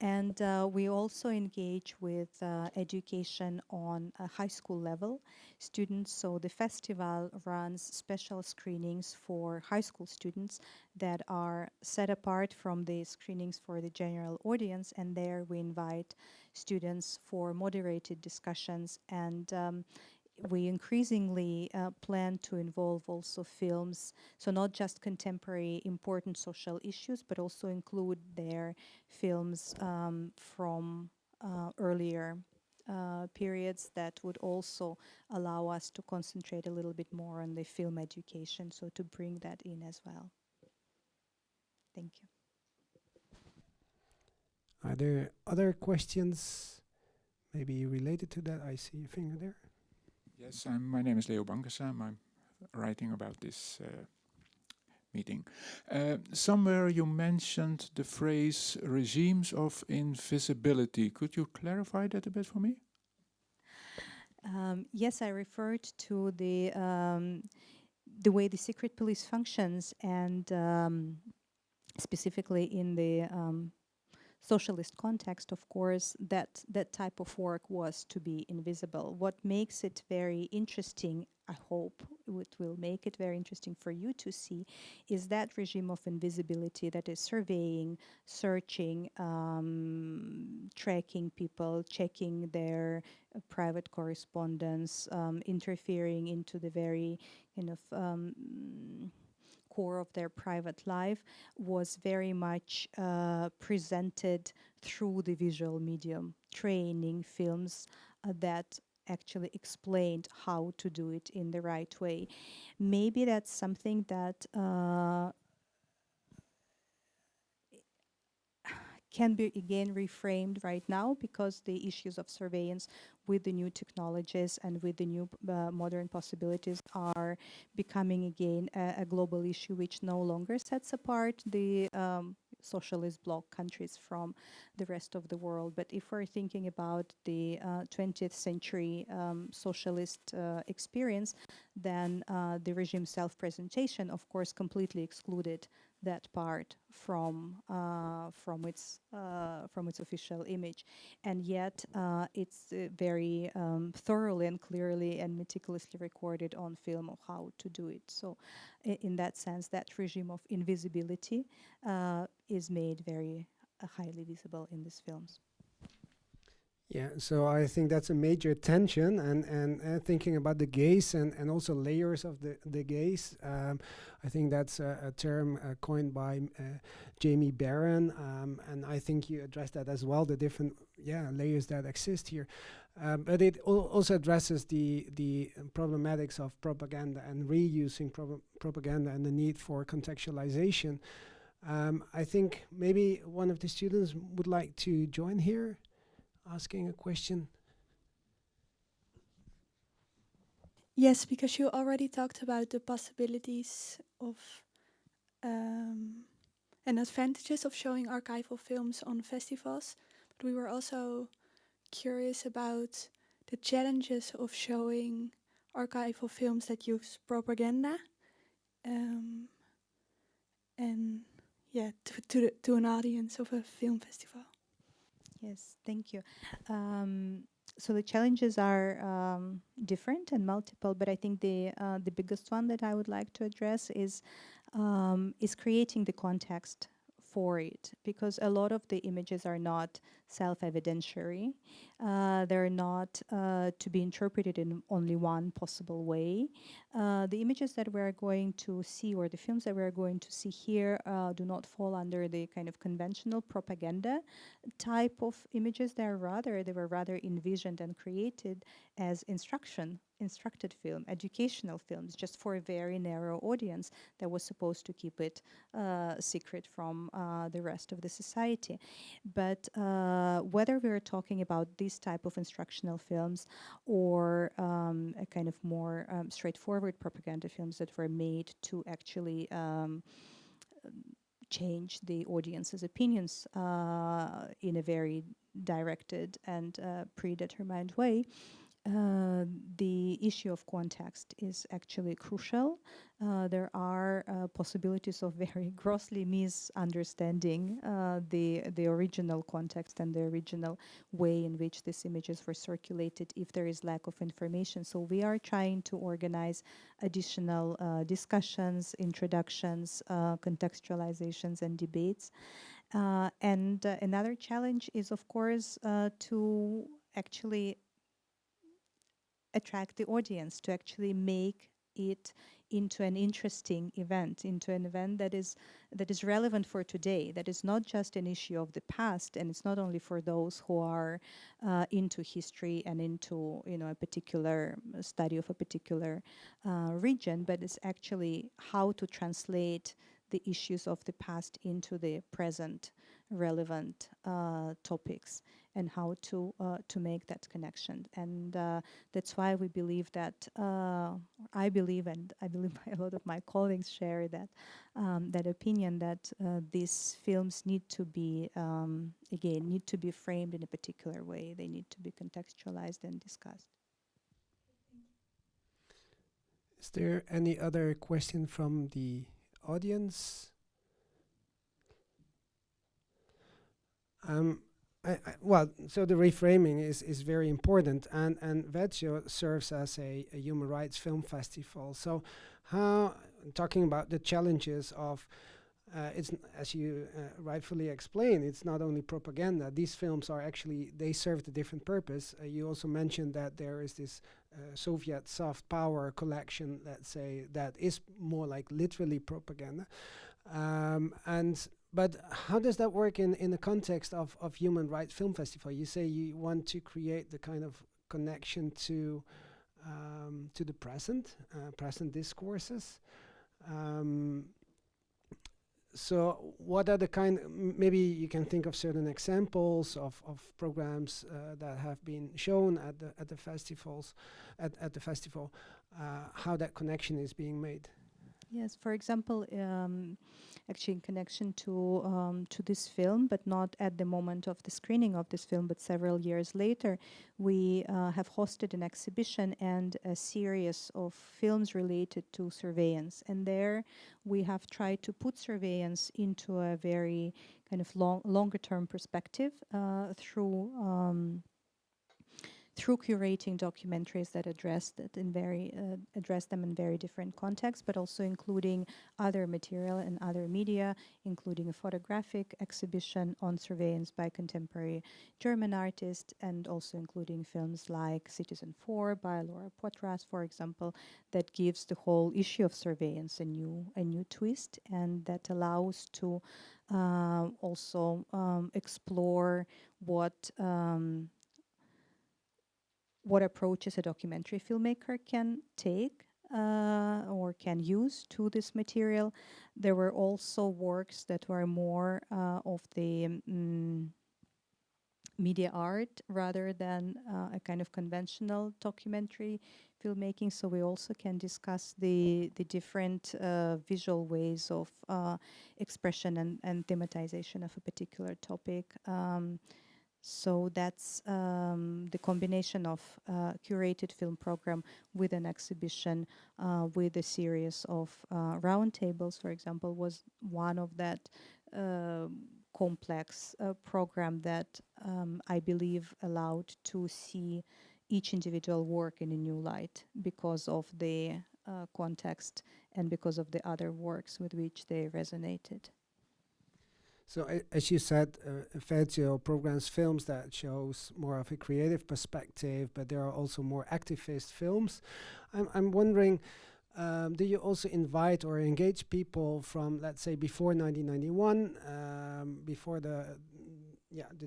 And we also engage with education on a high school level students. So the festival runs special screenings for high school students that are set apart from the screenings for the general audience. And there we invite students for moderated discussions, and we increasingly plan to involve also films, so not just contemporary important social issues, but also include their films from earlier periods that would also allow us to concentrate a little bit more on the film education, so to bring that in as well. Thank you. Are there other questions? maybe related to that. I see your finger there. Yes, my name is Leo Bankesam. I'm writing about this meeting. Somewhere you mentioned the phrase regimes of invisibility. Could you clarify that a bit for me? Yes, I referred to the way the secret police functions, and specifically in the socialist context, of course, that type of work was to be invisible. What makes it very interesting, I hope it will make it very interesting for you to see, is that regime of invisibility that is surveying, searching, tracking people, checking their private correspondence, interfering into the very kind of core of their private life, was very much presented through the visual medium, training films that actually explained how to do it in the right way. Maybe that's something that can be again reframed right now, because the issues of surveillance with the new technologies and with the new modern possibilities are becoming again a global issue, which no longer sets apart the socialist bloc countries from the rest of the world. But if we're thinking about the 20th century socialist experience, then the regime self-presentation, of course, completely excluded that part from its official image, and yet it's very thoroughly and clearly and meticulously recorded on film of how to do it. So, in that sense, that regime of invisibility is made very highly visible in these films. Yeah, so I think that's a major tension, and thinking about the gaze and also layers of the gaze. I think that's a term coined by Jamie Barron, and I think you addressed that as well, the different layers that exist here. But it also addresses the problematics of propaganda and reusing propaganda and the need for contextualization. I think maybe one of the students would like to join here, asking a question. Yes, because you already talked about the possibilities of and advantages of showing archival films on festivals, but we were also curious about the challenges of showing archival films that use propaganda, and to an audience of a film festival. Yes, thank you. So the challenges are different and multiple, but I think the biggest one that I would like to address is creating the context for it, because a lot of the images are not self-evidentiary. They're not to be interpreted in only one possible way. The images that we're going to see, or the films that we're going to see here, do not fall under the kind of conventional propaganda type of images. They were rather envisioned and created as instructed film, educational films, just for a very narrow audience that was supposed to keep it secret from the rest of the society. But whether we're talking about this type of instructional films or a kind of more straightforward propaganda films that were made to actually change the audience's opinions in a very directed and predetermined way, the issue of context is actually crucial. There are possibilities of very grossly misunderstanding the original context and the original way in which these images were circulated if there is lack of information. So we are trying to organize additional discussions, introductions, contextualizations, and debates. And another challenge is, of course, to actually attract the audience, to actually make it into an interesting event, into an event that is relevant for today, that is not just an issue of the past, and it's not only for those who are into history and into a particular study of a particular region, but it's actually how to translate the issues of the past into the present relevant topics. and how to make that connection. And that's why we believe that, I believe, and I believe a lot of my colleagues share that opinion, that these films need to be, again, need to be framed in a particular way. They need to be contextualized and discussed. Is there any other question from the audience? Well, so the reframing is very important, and Verzio serves as a human rights film festival. So, how, talking about the challenges of, as you rightfully explained, it's not only propaganda. These films are actually, they serve a different purpose. You also mentioned that there is this Soviet soft power collection, let's say, that is more like literally propaganda, but how does that work in the context of Human Rights Film Festival? You say you want to create the kind of connection to the present discourses. So what are the maybe you can think of certain examples of programs that have been shown at the festivals, at the festival, how that connection is being made? Yes, for example, actually in connection to this film, but not at the moment of the screening of this film, but several years later, we have hosted an exhibition and a series of films related to surveillance. And there we have tried to put surveillance into a very kind of longer term perspective through curating documentaries that address them in very different contexts, but also including other material and other media, including a photographic exhibition on surveillance by contemporary German artists, and also including films like Citizen 4 by Laura Poitras, for example, that gives the whole issue of surveillance a new twist, and that allows to also explore what approaches a documentary filmmaker can take or can use to this material. There were also works that were more of the media art rather than a kind of conventional documentary filmmaking. So we also can discuss the different visual ways of expression and thematization of a particular topic. So that's the combination of curated film program with an exhibition, with a series of roundtables, for example, was one of that complex program that I believe allowed to see each individual work in a new light because of the context and because of the other works with which they resonated. So as you said, Verzio programs films that shows more of a creative perspective, but there are also more activist films. I'm wondering, do you also invite or engage people from, let's say, before 1991, before the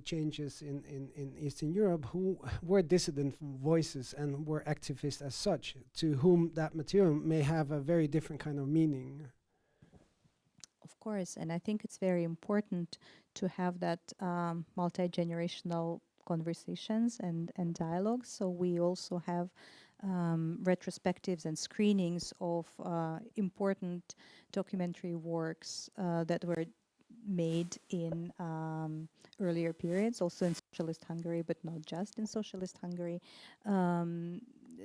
changes in Eastern Europe, who were dissident voices and were activists as such, to whom that material may have a very different kind of meaning? Of course, and I think it's very important to have that multi-generational conversations and dialogues. So we also have retrospectives and screenings of important documentary works that were made in earlier periods, also in socialist Hungary, but not just in socialist Hungary.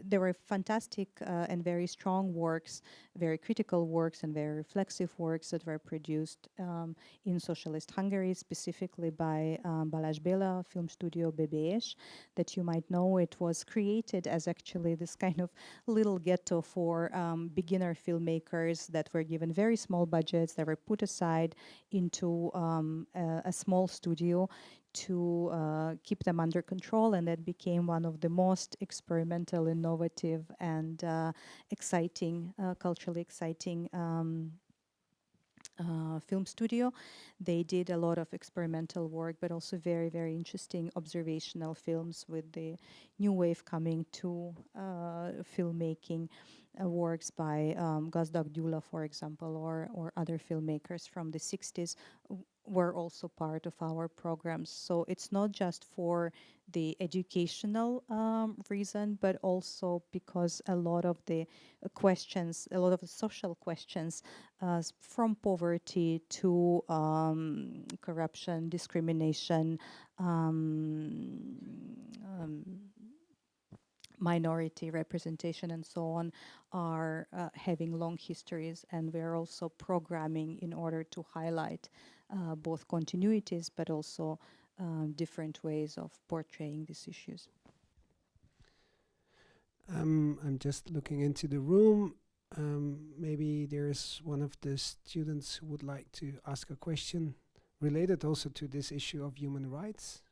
There were fantastic and very strong works, very critical works and very reflexive works that were produced in socialist Hungary, specifically by Balázs Béla film studio BBS, that you might know. It was created as actually this kind of little ghetto for beginner filmmakers that were given very small budgets, that were put aside into a small studio to keep them under control, and that became one of the most experimental, innovative, and exciting, culturally exciting film studio. They did a lot of experimental work, but also very, very interesting observational films with the new wave coming to filmmaking. Works by Gazdag Gyula, for example, or other filmmakers from the 60s were also part of our programs. So it's not just for the educational reason, but also because a lot of the questions, a lot of the social questions, from poverty to corruption, discrimination, minority representation and so on, are having long histories, and we're also programming in order to highlight both continuities but also different ways of portraying these issues. I'm just looking into the room. Maybe there's one of the students who would like to ask a question related also to this issue of human rights.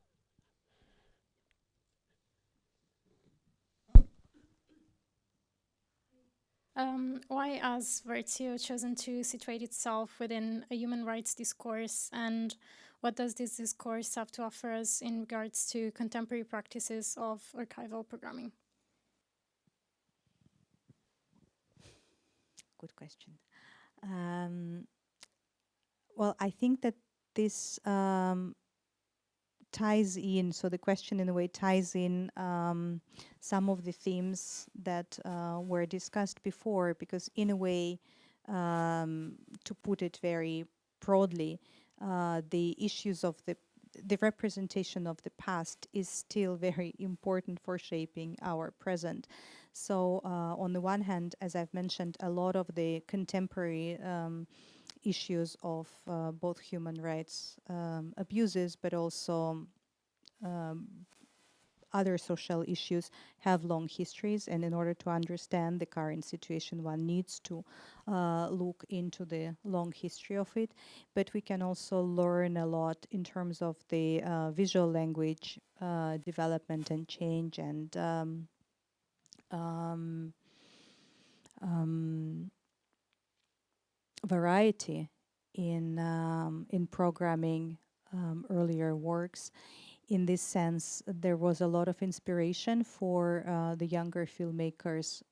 Why has Verzio chosen to situate itself within a human rights discourse, and what does this discourse have to offer us in regards to contemporary practices of archival programming? Good question. Well, I think that this ties in, so the question in a way ties in some of the themes that were discussed before, because in a way, to put it very broadly, the issues of the representation of the past is still very important for shaping our present. So on the one hand, as I've mentioned, a lot of the contemporary issues of both human rights abuses, but also other social issues have long histories, and in order to understand the current situation, one needs to look into the long history of it. But we can also learn a lot in terms of the visual language development and change, and variety in programming earlier works. In this sense, there was a lot of inspiration for the younger filmmakers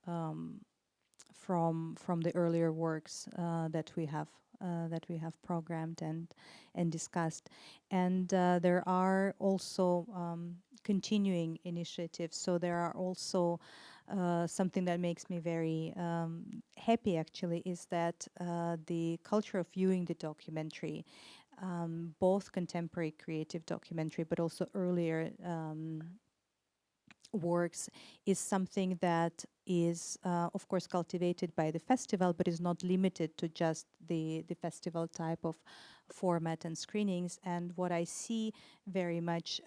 from the earlier works that we have programmed and discussed. And there are also continuing initiatives. So there are also something that makes me very happy, actually, is that the culture of viewing the documentary, both contemporary creative documentary but also earlier works, is something that is of course cultivated by the festival, but is not limited to just the festival type of format and screenings. And what I see very much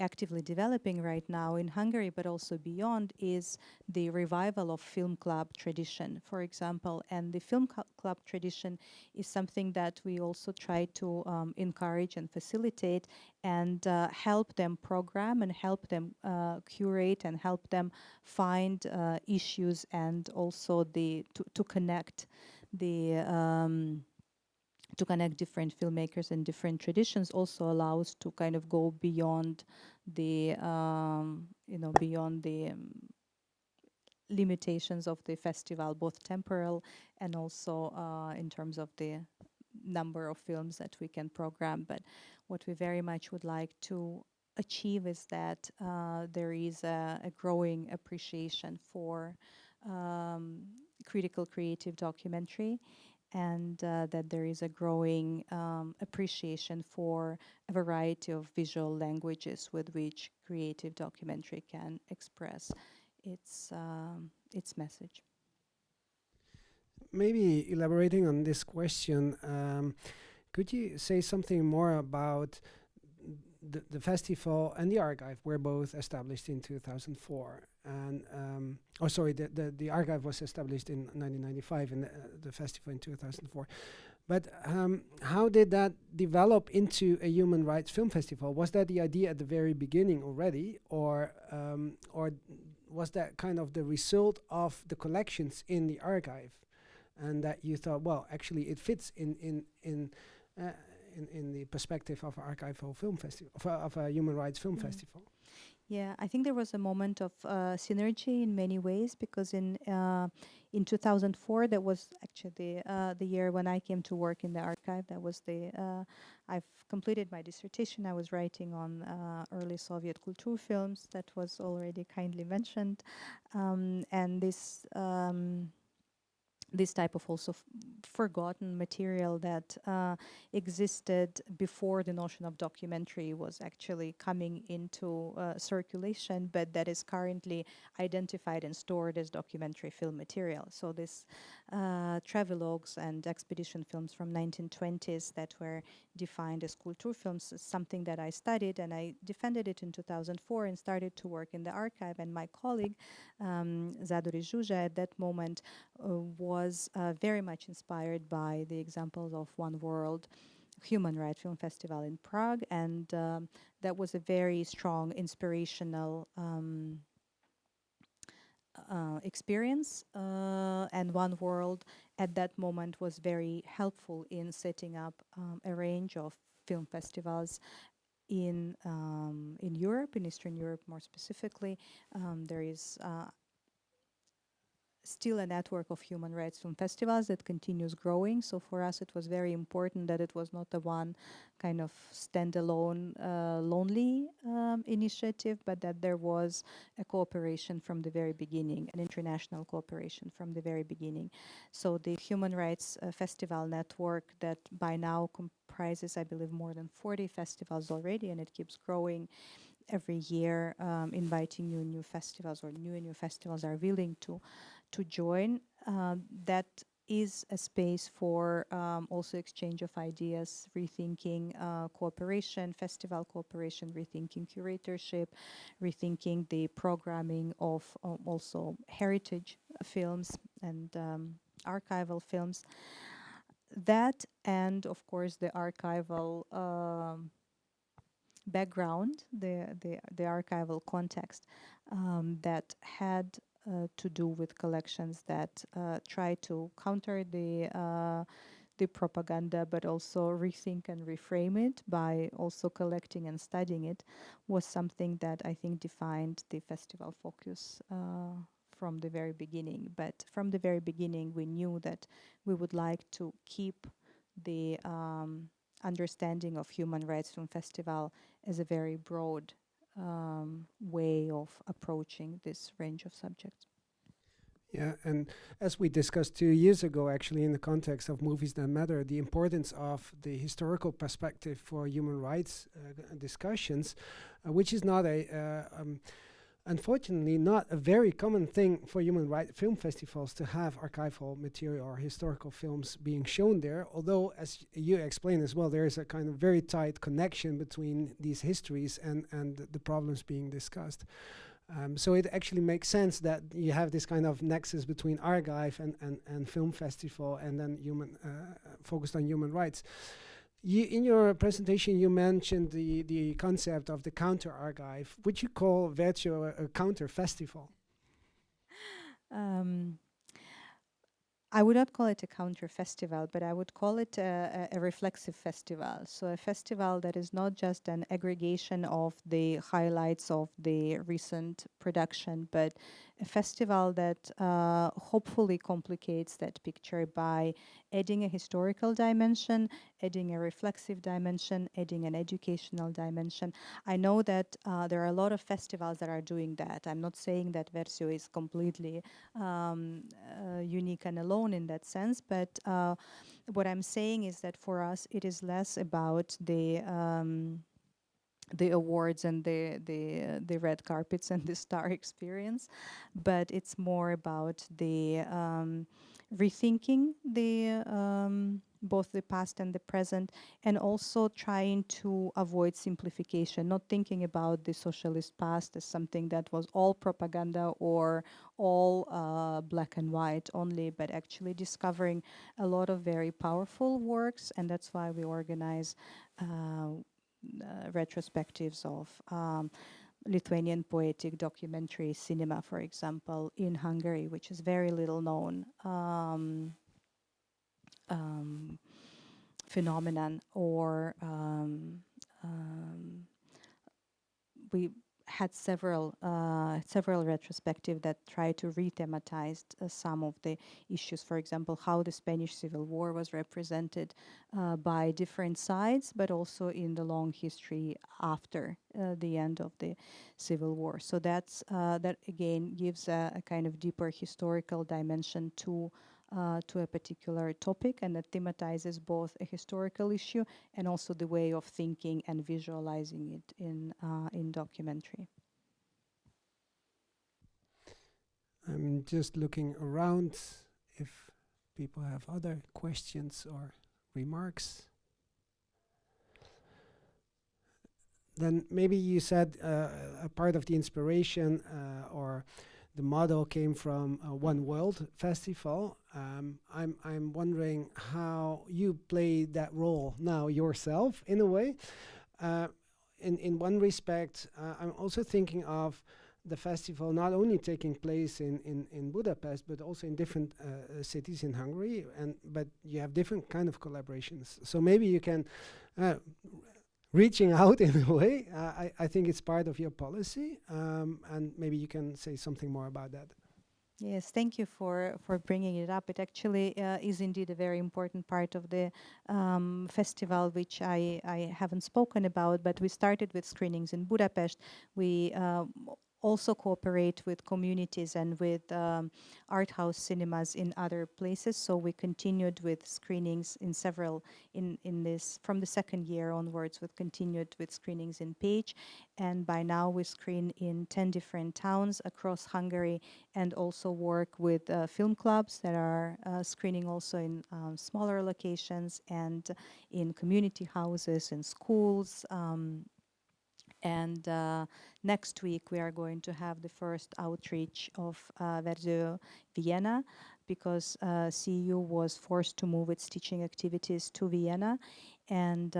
actively developing right now in Hungary, but also beyond, is the revival of film club tradition, for example. And the film club tradition is something that we also try to encourage and facilitate, and help them program and help them curate and help them find issues, and also to connect to connect different filmmakers and different traditions, also allows to kind of go beyond the limitations of the festival, both temporal and also in terms of the number of films that we can program. But what we very much would like to achieve is that there is a growing appreciation for critical creative documentary, and that there is a growing appreciation for a variety of visual languages with which creative documentary can express its message. Maybe elaborating on this question, could you say something more about the festival and the archive were both established in 2004, and the archive was established in 1995 and the festival in 2004. But how did that develop into a human rights film festival? Was that the idea at the very beginning already, or was that kind of the result of the collections in the archive? and that you thought, well, actually, it fits in the perspective of archival film festival, of a human rights film festival. Yeah, I think there was a moment of synergy in many ways, because in 2004, that was actually the year when I came to work in the archive. That was I've completed my dissertation. I was writing on early Soviet culture films, that was already kindly mentioned, and this type of also forgotten material that existed before the notion of documentary was actually coming into circulation, but that is currently identified and stored as documentary film material. So this travelogues and expedition films from 1920s that were defined as culture films is something that I studied, and I defended it in 2004 and started to work in the archive. And my colleague, Zadori Zsuzsa, at that moment was very much inspired by the examples of One World Human Rights Film Festival in Prague, and that was a very strong inspirational experience, and One World at that moment was very helpful in setting up a range of film festivals in Europe, in Eastern Europe more specifically. There is still a network of human rights film festivals that continues growing. So for us, it was very important that it was not a one kind of standalone, lonely initiative, but that there was a cooperation from the very beginning, an international cooperation from the very beginning. So the Human Rights Festival network that by now comprises, I believe, more than 40 festivals already, and it keeps growing every year, inviting new festivals, or new festivals are willing to join. That is a space for also exchange of ideas, rethinking cooperation, festival cooperation, rethinking curatorship, rethinking the programming of also heritage films and archival films. That, and of course the archival background, the archival context that had to do with collections that try to counter the propaganda, but also rethink and reframe it by also collecting and studying it, was something that I think defined the festival focus from the very beginning. But from the very beginning, we knew that we would like to keep the understanding of Human Rights Film Festival as a very broad way of approaching this range of subjects. Yeah, and as we discussed 2 years ago, actually, in the context of Movies That Matter, the importance of the historical perspective for human rights discussions, which is not unfortunately not a very common thing for human rights film festivals to have archival material or historical films being shown there. Although, as you explained as well, there is a kind of very tight connection between these histories and the problems being discussed. So it actually makes sense that you have this kind of nexus between archive and film festival, and then focused on human rights. In your presentation, you mentioned the concept of the counter archive. Would you call Verzio a counter festival? I would not call it a counter festival, but I would call it a reflexive festival. So a festival that is not just an aggregation of the highlights of the recent production, but a festival that hopefully complicates that picture by adding a historical dimension, adding a reflexive dimension, adding an educational dimension. I know that there are a lot of festivals that are doing that. I'm not saying that Verzio is completely unique and alone in that sense, but what I'm saying is that for us it is less about the awards and the red carpets and the star experience, but it's more about the rethinking the both the past and the present, and also trying to avoid simplification, not thinking about the socialist past as something that was all propaganda or all black and white only, but actually discovering a lot of very powerful works. And that's why we organize retrospectives of Lithuanian poetic documentary cinema, for example, in Hungary, which is very little known. phenomenon, or we had several retrospectives that try to re-thematize some of the issues. For example, how the Spanish Civil War was represented by different sides, but also in the long history after the end of the Civil War. So that's that again gives a kind of deeper historical dimension to a particular topic, and that thematizes both a historical issue and also the way of thinking and visualizing it in documentary. I'm just looking around if people have other questions or remarks. Then maybe you said a part of the inspiration or the model came from One World Festival. I'm wondering how you play that role now yourself, in a way. In one respect, I'm also thinking of the festival not only taking place in Budapest, but also in different cities in Hungary, but you have different kind of collaborations. So maybe you can reaching out in a way. I think it's part of your policy, and maybe you can say something more about that. Yes, thank you for bringing it up. It actually is indeed a very important part of the festival, which I haven't spoken about, but we started with screenings in Budapest. We also cooperate with communities and with art house cinemas in other places. So we continued with screenings in several, in this, from the second year onwards, we've continued with screenings in Pécs. And by now we screen in 10 different towns across Hungary, and also work with film clubs that are screening also in smaller locations and in community houses and schools. And next week we are going to have the first outreach of Verzio Vienna, because CEU was forced to move its teaching activities to Vienna. And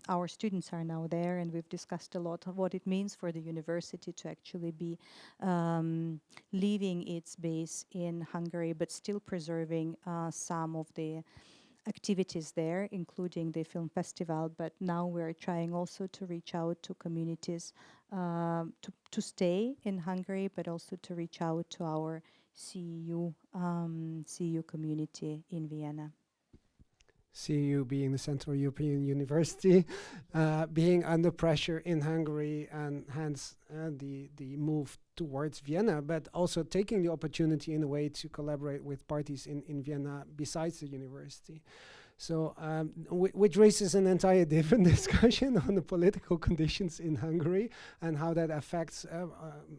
our students are now there, and we've discussed a lot of what it means for the university to actually be leaving its base in Hungary, but still preserving some of the activities there, including the film festival. But now we're trying also to reach out to communities to stay in Hungary, but also to reach out to our CEU community in Vienna. CEU being the Central European University, being under pressure in Hungary, and hence the move towards Vienna, but also taking the opportunity in a way to collaborate with parties in Vienna besides the university. So, which raises an entire different discussion on the political conditions in Hungary and how that affects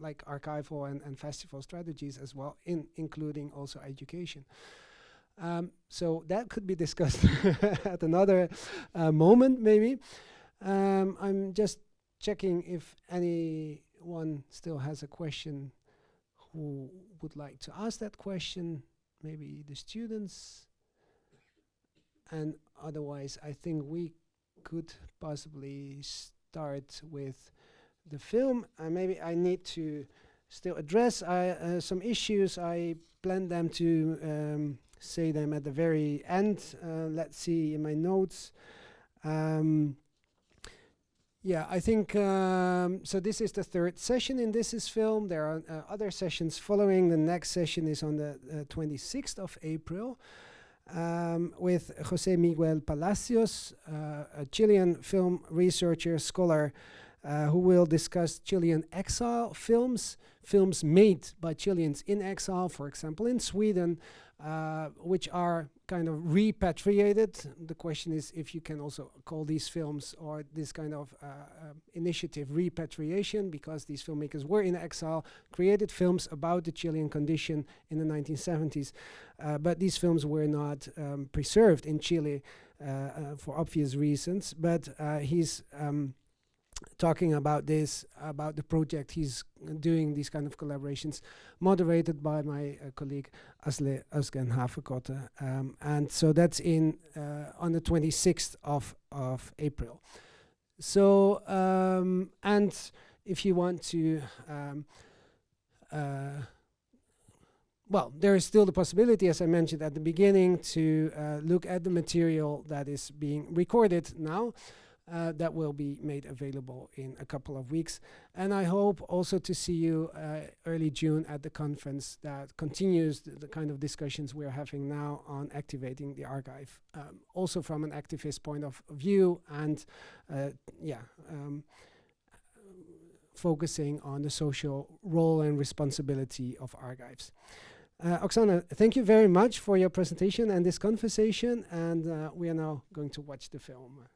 like archival and festival strategies as well, including also education. So that could be discussed at another moment, maybe. I'm just checking if anyone still has a question who would like to ask that question, maybe the students. And otherwise, I think we could possibly start with the film. Maybe I need to still address some issues. I planned them to say them at the very end. Let's see in my notes. Yeah, I think, so this is the third session in This Is Film. There are other sessions following. The next session is on the 26th of April with José Miguel Palacios, a Chilean film researcher, scholar, who will discuss Chilean exile films made by Chileans in exile, for example, in Sweden, which are kind of repatriated. The question is if you can also call these films or this kind of initiative repatriation, because these filmmakers were in exile, created films about the Chilean condition in the 1970s, but these films were not preserved in Chile for obvious reasons. But he's talking about this, about the project he's doing, these kind of collaborations, moderated by my colleague Asle Özgen Haverkotte. And so that's on the 26th of April. So, and if you want to well, there is still the possibility, as I mentioned at the beginning, to look at the material that is being recorded now. That will be made available in a couple of weeks. And I hope also to see you early June at the conference that continues the kind of discussions we're having now on activating the archive, also from an activist point of view, and focusing on the social role and responsibility of archives. Oksana, thank you very much for your presentation and this conversation, and we are now going to watch the film.